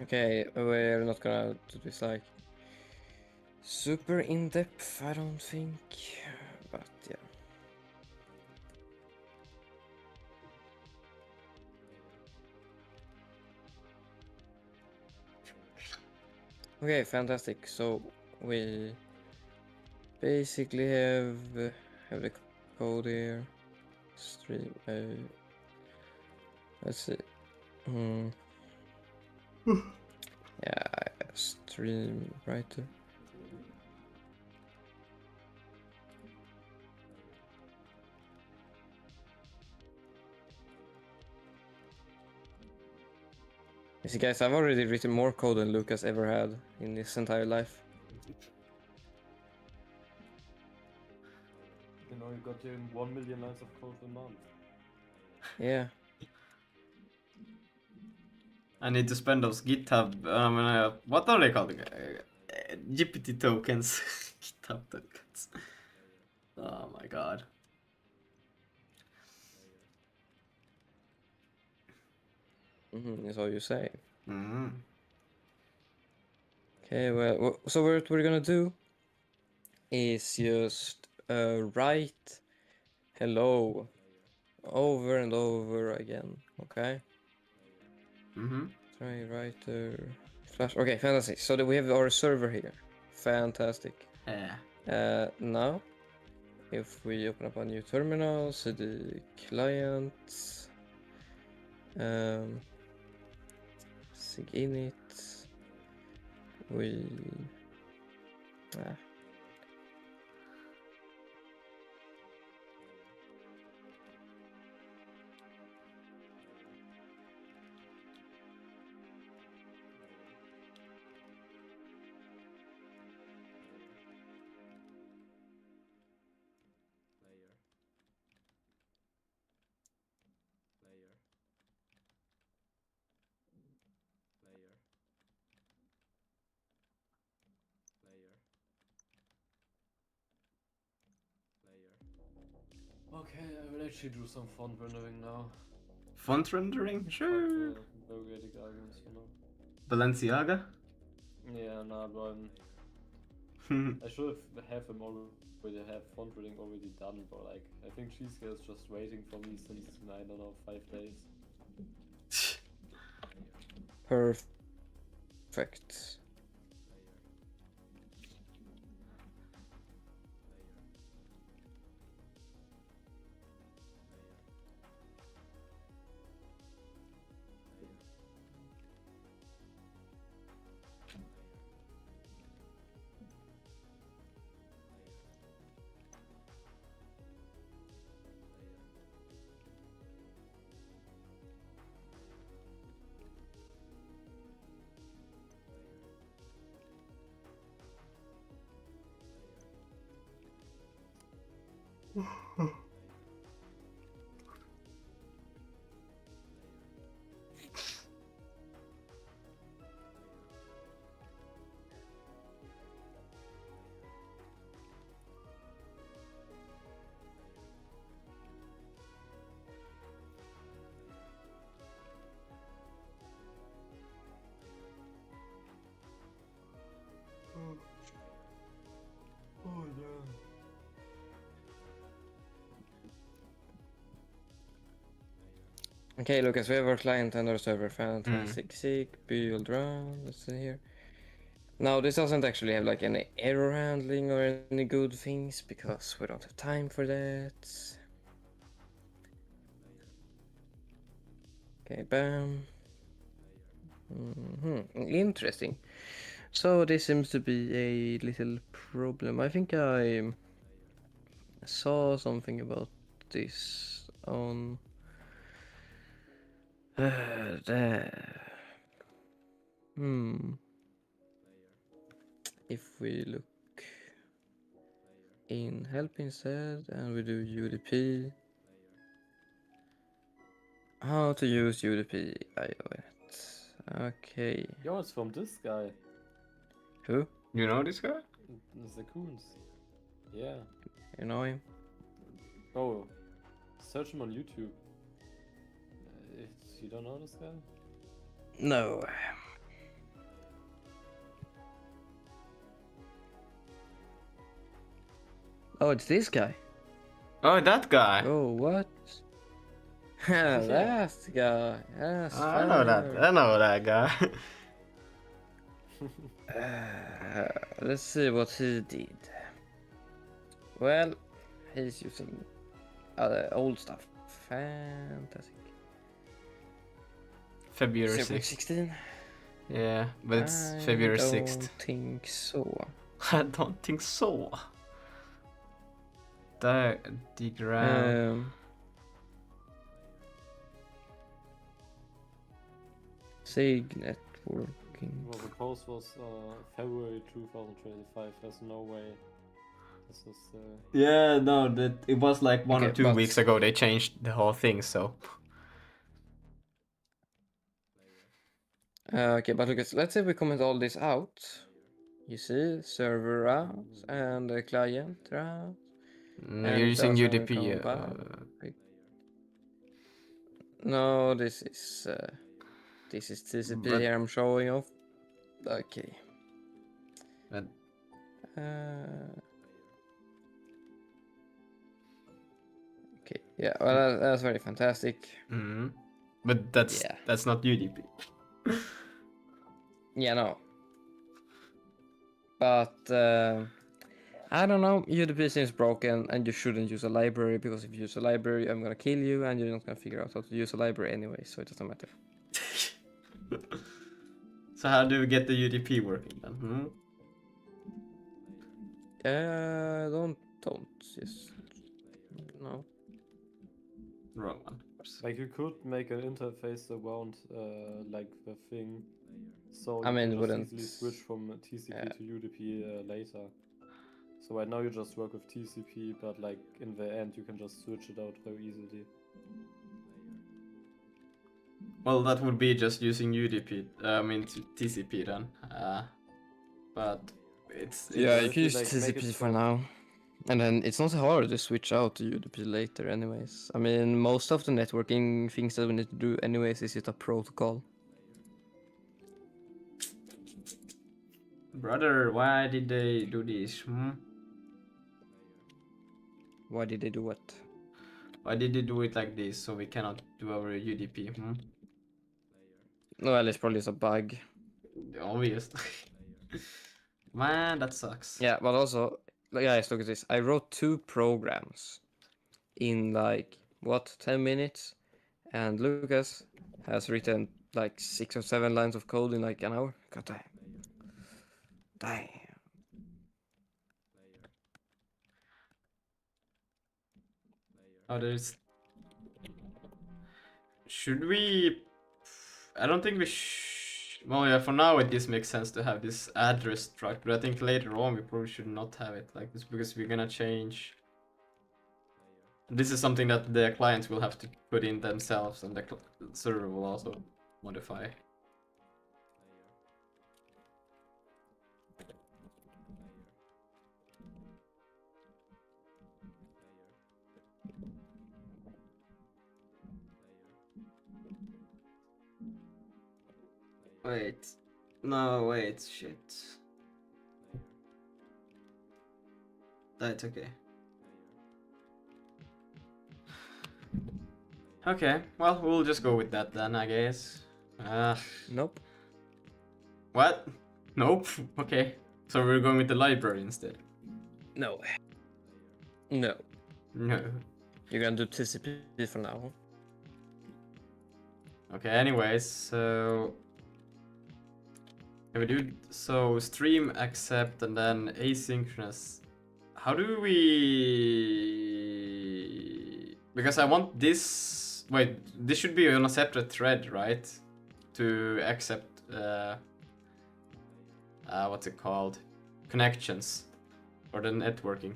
Okay, we're not gonna do this like super in depth, I don't think, but yeah. Okay, fantastic. So we basically have the code here. Stream. Let's see. Yeah, stream writer. You see, guys, I've already written more code than Lucas ever had in his entire life. You know, you got your 1 million lines of code a month. Yeah. I need to spend those GitHub. What are they called? GPT tokens. GitHub tokens. Oh my god. That's all you say. Mm-hmm. Okay, well, so what we're gonna do is just write hello over and over again, okay? Try writer flash. Okay, fantastic. So that we have our server here. Fantastic. Yeah. Now, if we open up a new terminal, cd client, sig init, we Okay, I will actually do some font rendering now. Font rendering? Sure. Variatic arguments, you know. Balenciaga? Yeah, nah, but I should have him already have font rendering already done, but like I think Cheesecake is just waiting for me since I don't know 5 days. perfect. Oh no. Okay, Lucas, we have our client and our server. Fantastic. Zig, build run. Let's see here. Now, this doesn't actually have like any error handling or any good things because we don't have time for that. Okay, bam. Interesting. So this seems to be a little problem. I think I saw something about this on there. If we look in help instead and we do UDP, how to use UDP IOS. Okay. Yo, it's from this guy. Who? You know this guy? The Coons. Yeah. You know him? Oh, search him on YouTube. You don't know this guy? No. Oh, it's this guy. Oh, that guy. Oh, what? That guy. That's I know that. I know that guy. Let's see what he did. Well, he's using old stuff. Fantastic. February 0.16. 6th. Yeah, but it's February 6th. I don't think so. I don't think so. Diagram. Zig networking. Well, the post was February 2025. There's no way. This is. Yeah, no, that it was like 1 or 2 but- weeks ago. They changed the whole thing, so. Okay, but look, let's say we comment all this out. You see, server routes and the client routes. No, And you're using those are UDP. No, this is TCP But- here I'm showing off. Okay. But- Okay, yeah, well, that's very fantastic. Mhm. But that's Yeah. that's not UDP. Yeah, no. But I don't know. UDP seems broken, and you shouldn't use a library because if you use a library, I'm gonna kill you, and you're not gonna figure out how to use a library anyway, so it doesn't matter. So how do we get the UDP working then? Don't just no. Wrong one. Like you could make an interface around like the thing, so I you mean, can wouldn't- just easily switch from TCP to UDP later. So right now you just work with TCP, but like in the end you can just switch it out very easily. Well, that would be just using UDP. I mean TCP then. But it's Yeah, you if can you, use like, make TCP it for so- now. And then it's not hard to switch out to UDP later anyways. I mean, most of the networking things that we need to do anyways is just a protocol. Brother, why did they do this? Why did they do what? Why did they do it like this so we cannot do our UDP? Well, it's probably just a bug. Obvious. Man, that sucks. Yeah, but also, guys, look at this. I wrote 2 programs in like, what, 10 minutes? And Lucas has written like 6 or 7 lines of code in like an hour. God damn. Damn. Oh, there's. Should we? I don't think we well, yeah, for now it just makes sense to have this address struct, but I think later on we probably should not have it like this because we're gonna change. This is something that the clients will have to put in themselves, and the server will also modify. Wait. No, wait, shit. That's okay. Okay, well, we'll just go with that then, I guess. Nope. What? Nope. Okay. So we're going with the library instead. No. No. No. You're gonna do TCP for now. Okay, anyways, so Can we do so? Stream accept and then asynchronous. How do we? Because I want this. Wait, this should be on a separate thread, right? To accept. What's it called? Connections, or the networking.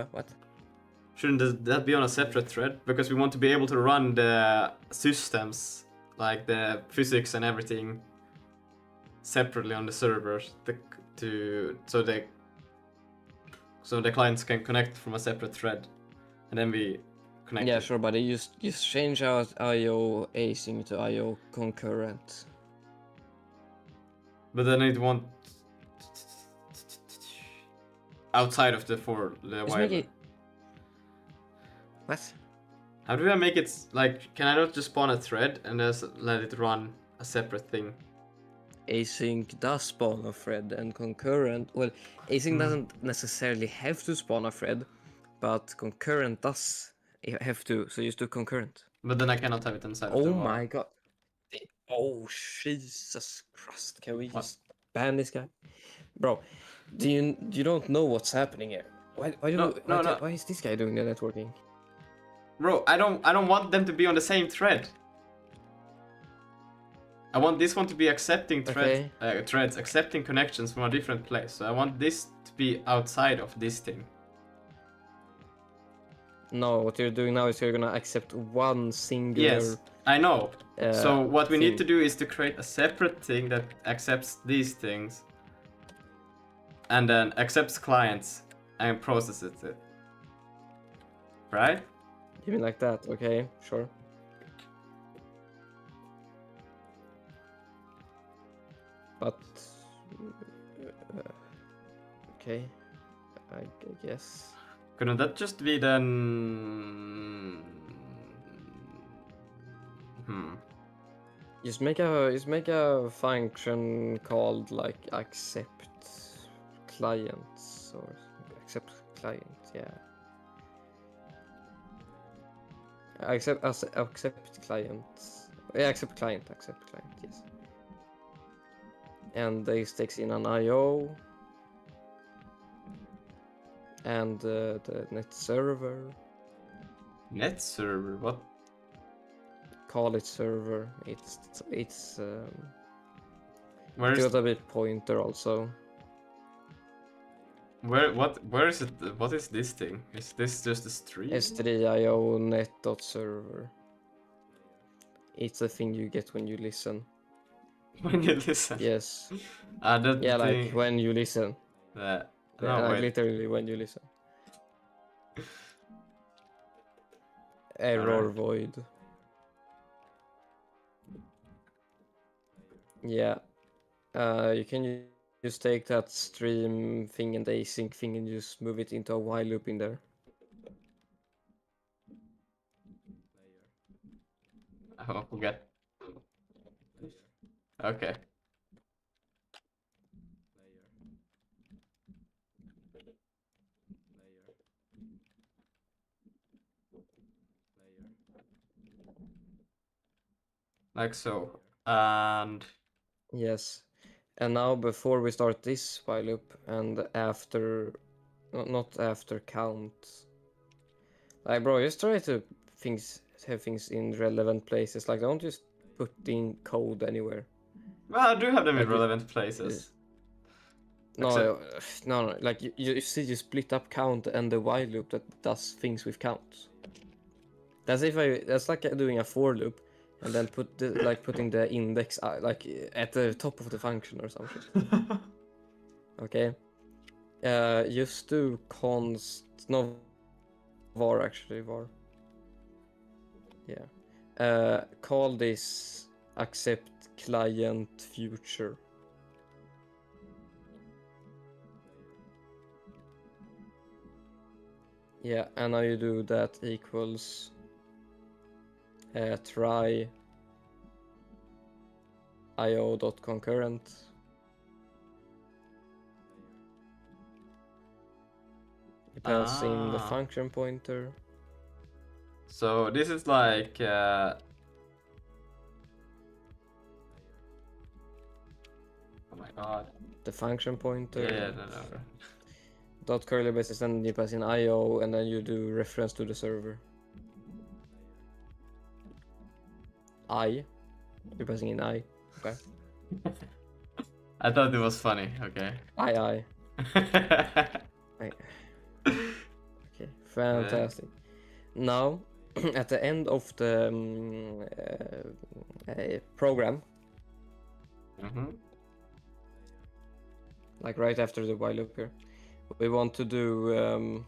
What? Shouldn't that be on a separate thread? Because we want to be able to run the systems, like the physics and everything, separately on the servers, so the clients can connect from a separate thread, and then we connect. Yeah, sure, but you just change out IO async to IO concurrent. But then it won't outside of the Just while. make it. What? How do I make it like? Can I not just spawn a thread and just let it run a separate thing? Async does spawn a thread, and concurrent. Well, async doesn't necessarily have to spawn a thread, but concurrent does have to. So just do concurrent. But then I cannot have it inside. Oh of the my god! Oh Jesus Christ! Can we What? just ban this guy, bro? You don't know what's happening here? Why is this guy doing the networking? Bro, I don't want them to be on the same thread. I want this one to be accepting threads, accepting connections from a different place. So I want this to be outside of this thing. No, what you're doing now is you're gonna accept one singular. Yes, I know. So what we need to thing. do is to create a separate thing that accepts these things, and then accepts clients and processes it. Right? You mean like that? Okay, sure. But okay, I guess. Couldn't that just be then? Just make a function called like accept clients or accept client. Yeah. Accept client. Yeah, accept client. Yes. And this takes in an IO and the net server. Net server? What? Call it server. It's Where is got a bit pointer also. where is it? What is this thing? Is this just a stream? S3IO net.server. It's the thing you get when you listen. When you listen. Yes. That Yeah, thing. like when you listen. No, Like wait. literally when you listen. Error Alright. void. Yeah. You can just take that stream thing and the async thing and just move it into a while loop in there. Oh, forget. Okay. Like so. And Yes. And now before we start this while loop and after, not after count. Like bro, just try to have things in relevant places. Like don't just put in code anywhere. well, I do have them in Like relevant places. No, like you see, you split up count and the while loop that does things with count. That's like doing a for loop, and then putting the index like at the top of the function or something. Okay. Just do var actually var. Yeah. Call this accept client future. Yeah, and now you do that equals try io.concurrent. You pass in the function pointer. So this is like Oh my god. The function pointer. Yeah, no. Dot curly braces, then you pass in IO, and then you do reference to the server. You're passing in I. Okay. I thought it was funny. Okay. I. Okay, fantastic. Now, at the end of the program, like right after the while loop here, we want to do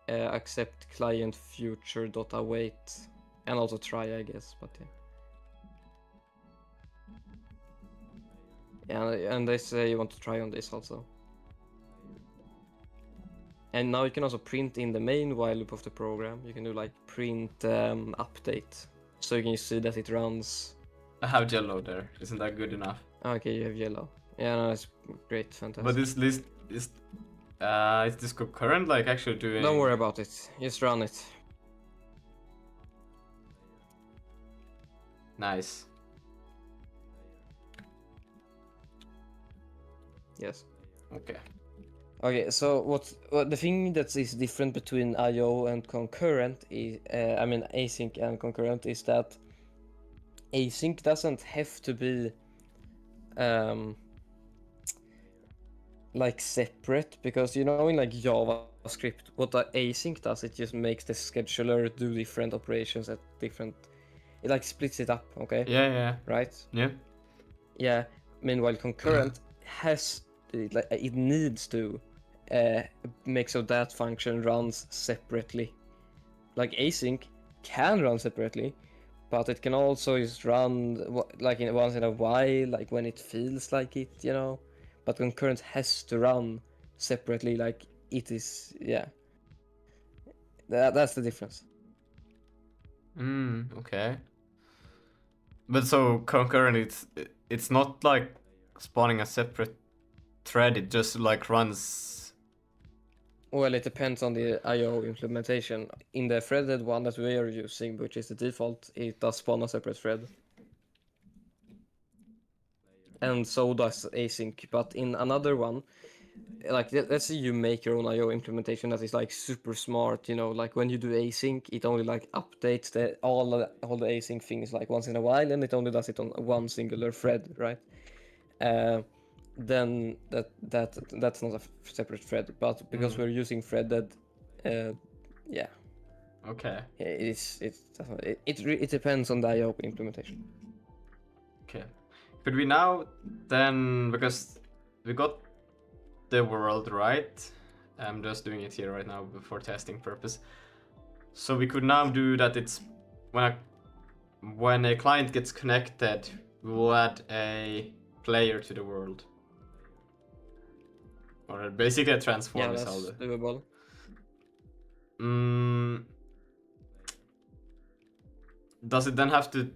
accept client future.await and also try, I guess, but yeah, and they say you want to try on this also. And now you can also print in the main while loop of the program. You can do like print update, so you can see that it runs. I have yellow there. Isn't that good enough? Okay, you have yellow. Yeah, no, it's great, fantastic. But this list is this concurrent? Like actually doing? Don't worry about it. Just run it. Nice. Yes. Okay. Okay, so what the thing that is different between IO and concurrent is, I mean async and concurrent, is that async doesn't have to be like separate, because you know in like JavaScript what the async does, it just makes the scheduler do different operations at different, it like splits it up, okay? Yeah. Right? Yeah. Meanwhile concurrent has it needs to make so that function runs separately. Like async can run separately, but it can also just run like once in a while, like when it feels like it, you know. But concurrent has to run separately, like it is. Yeah, that's the difference. Okay. But so concurrent, it's not like spawning a separate thread. It just like runs. Well, it depends on the IO implementation. In the threaded one that we are using, which is the default, it does spawn a separate thread. And so does async. But in another one, like let's say you make your own IO implementation that is like super smart, you know, like when you do async, it only like updates all the async things like once in a while, and it only does it on one singular thread, right? Then that's not a separate thread, but because we're using threaded, yeah. Okay. It depends on the IO implementation. Okay. Could we now then, because we got the world right, I'm just doing it here right now for testing purpose. So we could now do that. It's when a client gets connected, we will add a player to the world. Or basically a transform is all. Yeah, that's doable. Does it then have to?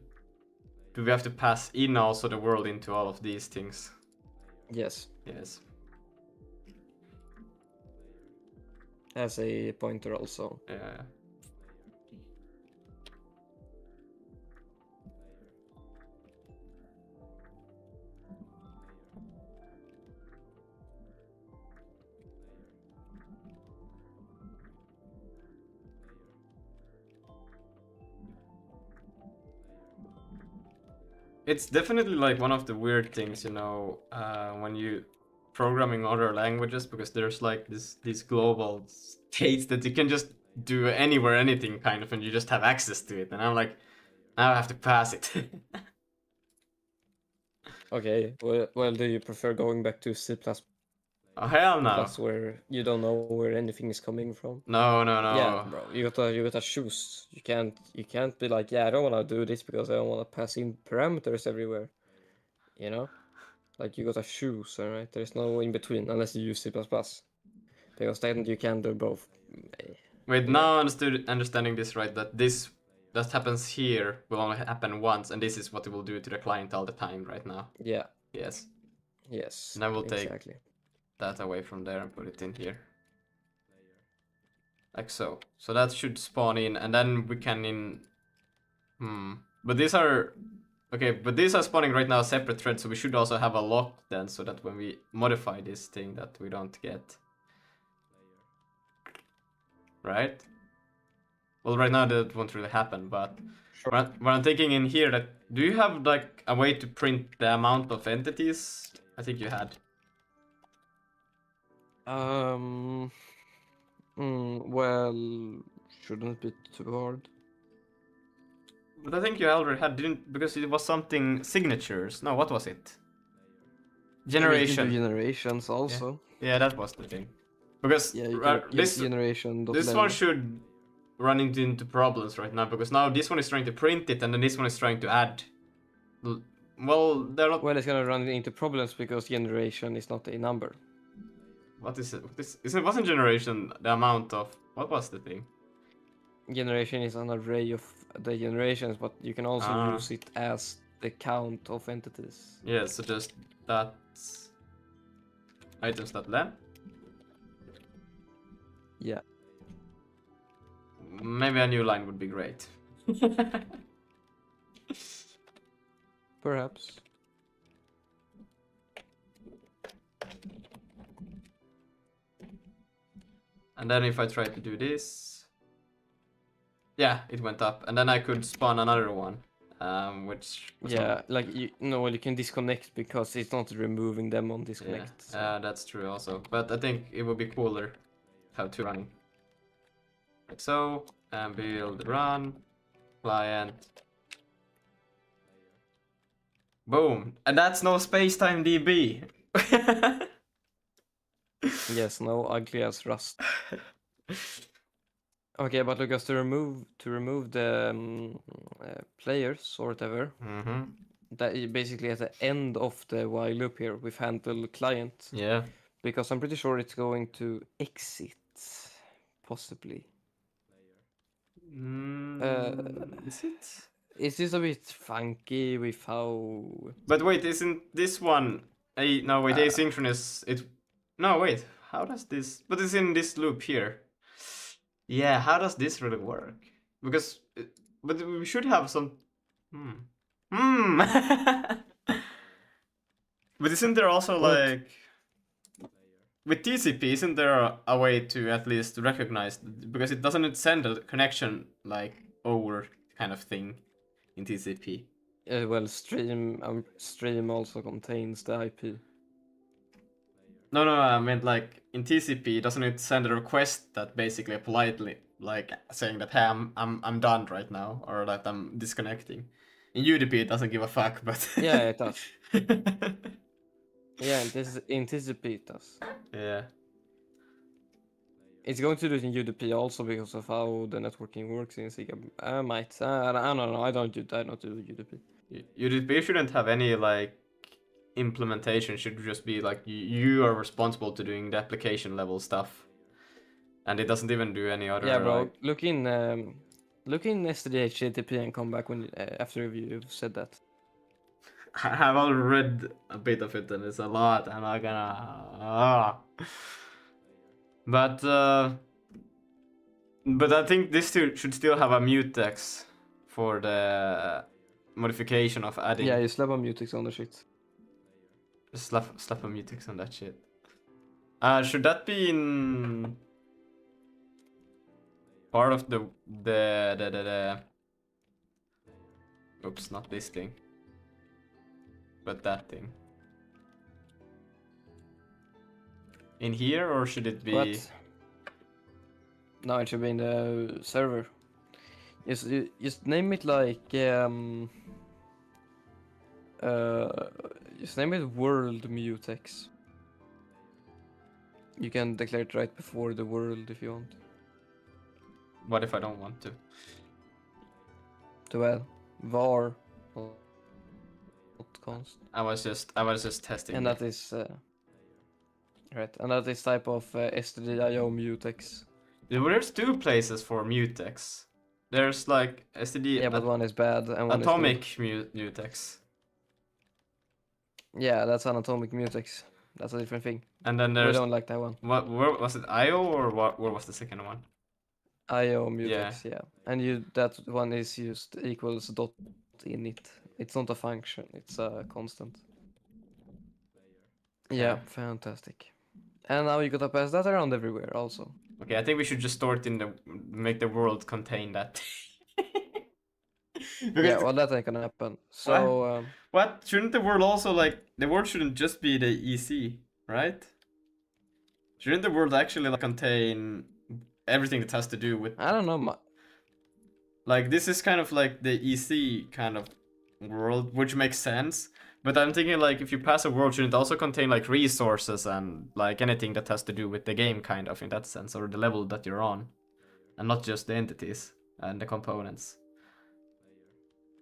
Do we have to pass in also the world into all of these things? Yes. Yes. As a pointer also. Yeah. It's definitely like one of the weird things, you know, when you programming other languages, because there's like these global states that you can just do anywhere, anything kind of, and you just have access to it. And I'm like, now I have to pass it. Okay, well, do you prefer going back to C++? Oh hell no! Plus, where you don't know where anything is coming from. No. Yeah, bro, you gotta choose. You can't be like, yeah, I don't wanna do this because I don't wanna pass in parameters everywhere. You know, like you gotta choose, alright? There's no in between unless you use C++, because then you can do both. Wait, now understanding this right, that happens here will only happen once, and this is what it will do to the client all the time right now. Yeah. Yes. Yes. And I will take that away from there and put it in here. Like so. So that should spawn in, and then we can But these are... Okay, but these are spawning right now separate threads, so we should also have a lock then, so that when we modify this thing that we don't get. Right? Well, right now that won't really happen, but Sure. what I'm thinking in here, that do you have like a way to print the amount of entities? I think you had. Well, shouldn't be too hard. But I think you already had, didn't, because it was something signatures. No, what was it? Generation. You can do generations also. Yeah, that was the thing. Because Yeah, you can this generation. one should run into problems right now, because now this one is trying to print it and then this one is trying to add. Well, they're not. Well, it's gonna run into problems because generation is not a number. What is it? Wasn't generation the amount of, what was the thing? Generation is an array of the generations, but you can also use it as the count of entities. Yeah, so just that items.len. Yeah. Maybe a new line would be great. Perhaps. And then if I try to do this, yeah, it went up, and then I could spawn another one, which was not... like you can disconnect because it's not removing them on disconnect. Yeah, that's true also. But I think it would be cooler to have two running. Like so, and build run client. Boom, and that's no space-time DB. Yes, no ugly as Rust. Okay, but Lucas, to remove the players or whatever, that is basically at the end of the while loop here with handle client. Yeah. Because I'm pretty sure it's going to exit, possibly. Is it? Is this a bit funky with how? But wait, isn't this one no wait, asynchronous? No wait, how does this? But it's in this loop here. Yeah, how does this really work? Because, but we should have some. But isn't there also like, with TCP, isn't there a way to at least recognize, because it doesn't send a connection like over kind of thing in TCP? Well, stream also contains the IP. No, I meant like in TCP, doesn't it send a request that basically politely like saying that, hey, I'm done right now, or that I'm disconnecting? In UDP, it doesn't give a fuck, but yeah, it does. Yeah, in TCP it does. Yeah. It's going to do it in UDP also because of how the networking works in Zig. I don't know. I don't do UDP. UDP shouldn't have any like implementation. Should just be like you are responsible to doing the application level stuff, and it doesn't even do any other. Yeah, bro. Like... Look in SDH HTTP and come back when after you've said that. I've already read a bit of it, and it's a lot. I'm not gonna. But I think this should still have a mutex for the modification of adding. Yeah, you slap a mutex on the shit. Slap a mutex on that shit. Should that be in part of the oops, not this thing, but that thing in here, or should it be? What? No, it should be in the server. Just name it like just name it world mutex. You can declare it right before the world if you want. What if I don't want to? Too bad. Var. Not const. I was just testing. And that is right. And that is type of stdio mutex. There's two places for mutex. There's like std. Yeah, but one is bad and one atomic is good. mutex. Yeah, that's an atomic mutex. That's a different thing. And then there's. We don't like that one. What? Where was it? IO or what? Where was the second one? IO mutex, yeah. And that one is used equals init. It's not a function. It's a constant. Yeah, fantastic. And now you gotta pass that around everywhere also. Okay, I think we should just store it in make the world contain that. Yeah, well, that ain't gonna happen. So, what? Shouldn't the world also, like, the world shouldn't just be the EC, right? Shouldn't the world actually, like, contain everything that has to do with... I don't know. Like, this is kind of like the EC kind of world, which makes sense. But I'm thinking, like, if you pass a world, shouldn't it also contain, like, resources and, like, anything that has to do with the game, kind of, in that sense, or the level that you're on? And not just the entities and the components.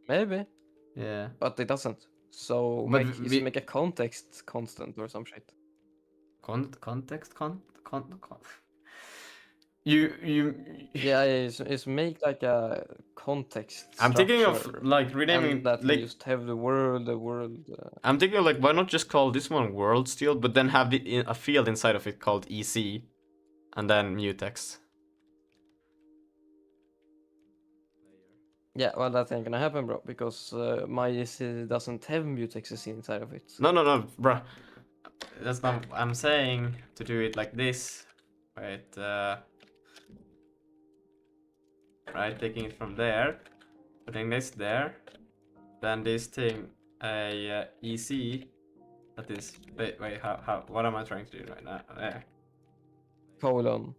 Maybe. Yeah. But it doesn't. So But make a context constant or some shit. Context? You Yeah, it's make like a context I'm thinking of structure, like renaming and that like we just have the world. I'm thinking of, like, why not just call this one world still, but then have a field inside of it called EC and then mutex. Yeah, well, that ain't gonna happen, bro, because my EC doesn't have mutexes inside of it. No, bruh. That's not. I'm saying to do it like this. Wait, right, taking it from there, putting this there, then this thing a EC. That is. Wait. How? What am I trying to do right now? There. Colon.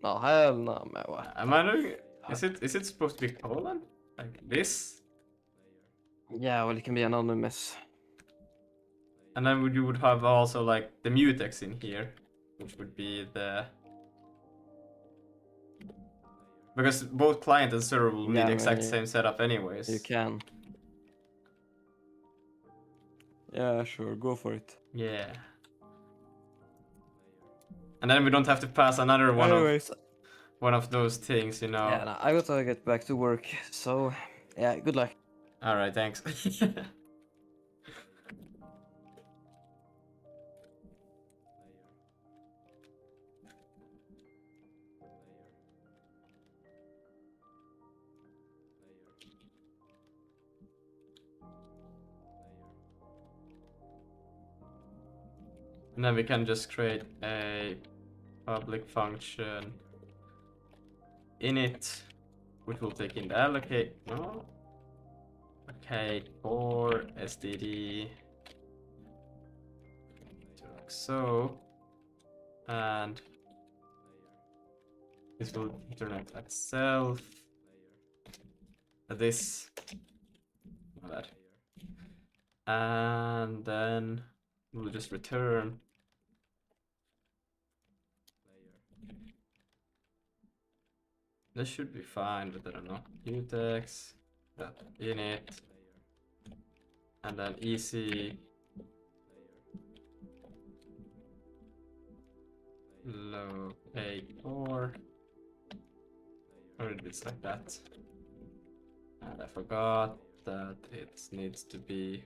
No, hell no, man. What? Am I doing? Is it supposed to be colon? Like this? Yeah, well, it can be anonymous. And then you would have also, like, the mutex in here, which would be the... Because both client and server will need the exact same setup anyways. You can. Yeah, sure, go for it. Yeah. And then we don't have to pass another one of those things, you know. Yeah, no, I gotta get back to work. So, yeah, good luck. Alright, thanks. And then we can just create a public function init, which will take in the allocate. No. Okay, for std like so, and this will return it itself. This, like that, and then we'll just return. This should be fine, but I don't know. Mutex, that init, and then EC locate or it's like that. And I forgot that it needs to be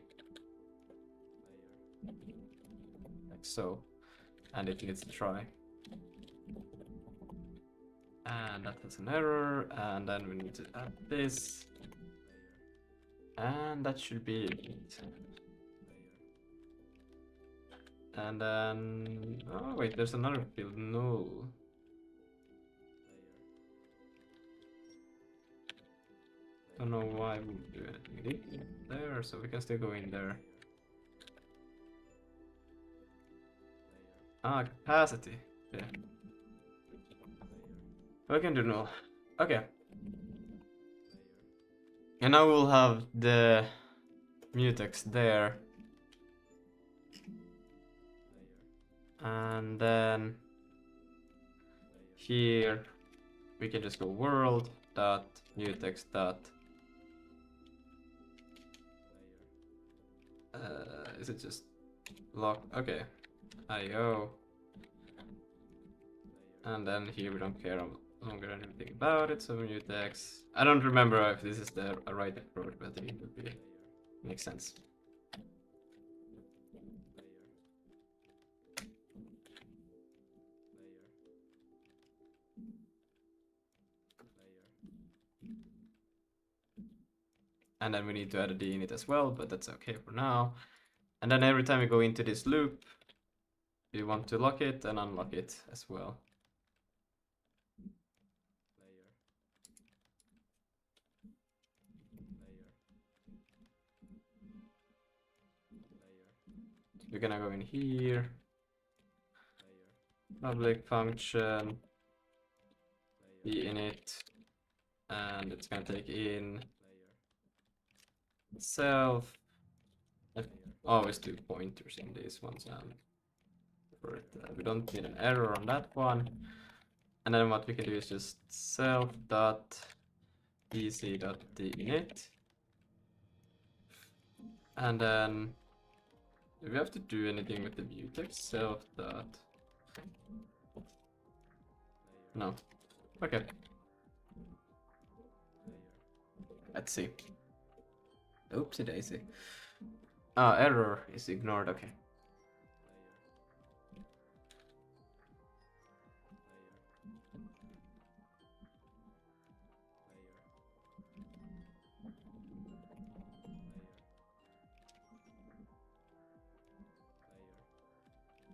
like so, and it needs to try. And that has an error, and then we need to add this, and that should be it. And then, oh wait, there's another field, null. Don't know why we do anything there, so we can still go in there. Ah, capacity. Yeah. We can do null. Okay. And now we'll have the mutex there. And then here we can just go world dot mutex dot is it just lock? Okay, IO. And then here we don't care longer anything about it, so mutex. I don't remember if this is the right approach, but I think it would be makes sense. And then we need to add a D in it as well, but that's okay for now. And then every time we go into this loop, we want to lock it and unlock it as well. We're gonna go in here, public function, be in it, and it's gonna take in self. Always do pointers in these ones, and for it, we don't need an error on that one. And then what we can do is just self dot ec dot init, and then do we have to do anything with the mutex? Self dot. No. Okay. Let's see. Oopsie daisy. Ah, error is ignored. Okay.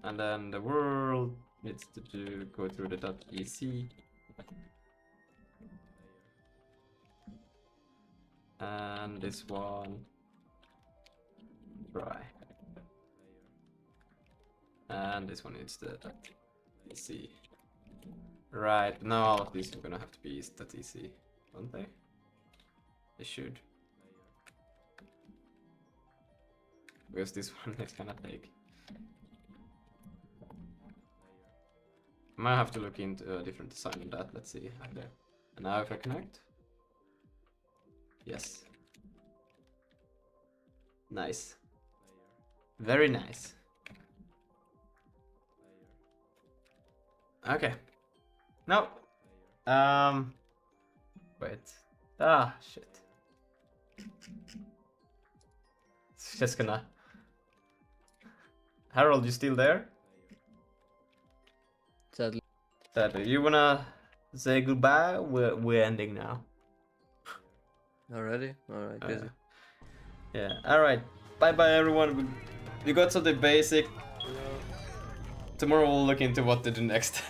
And then the world needs to go through the .ec. And this one, try. And this one needs the .ec. Right, now all of these are gonna have to be .ec, don't they? They should. Because this one is gonna take. I might have to look into a different design on that. Let's see. Okay. And now if I connect. Yes. Nice. Very nice. Okay. No. Wait. Ah, shit. It's just gonna. Harold, you still there? Sadly. You wanna say goodbye? We're ending now. Already? Alright, busy. Yeah, alright. Bye bye everyone. We got something basic. Tomorrow we'll look into what to do next.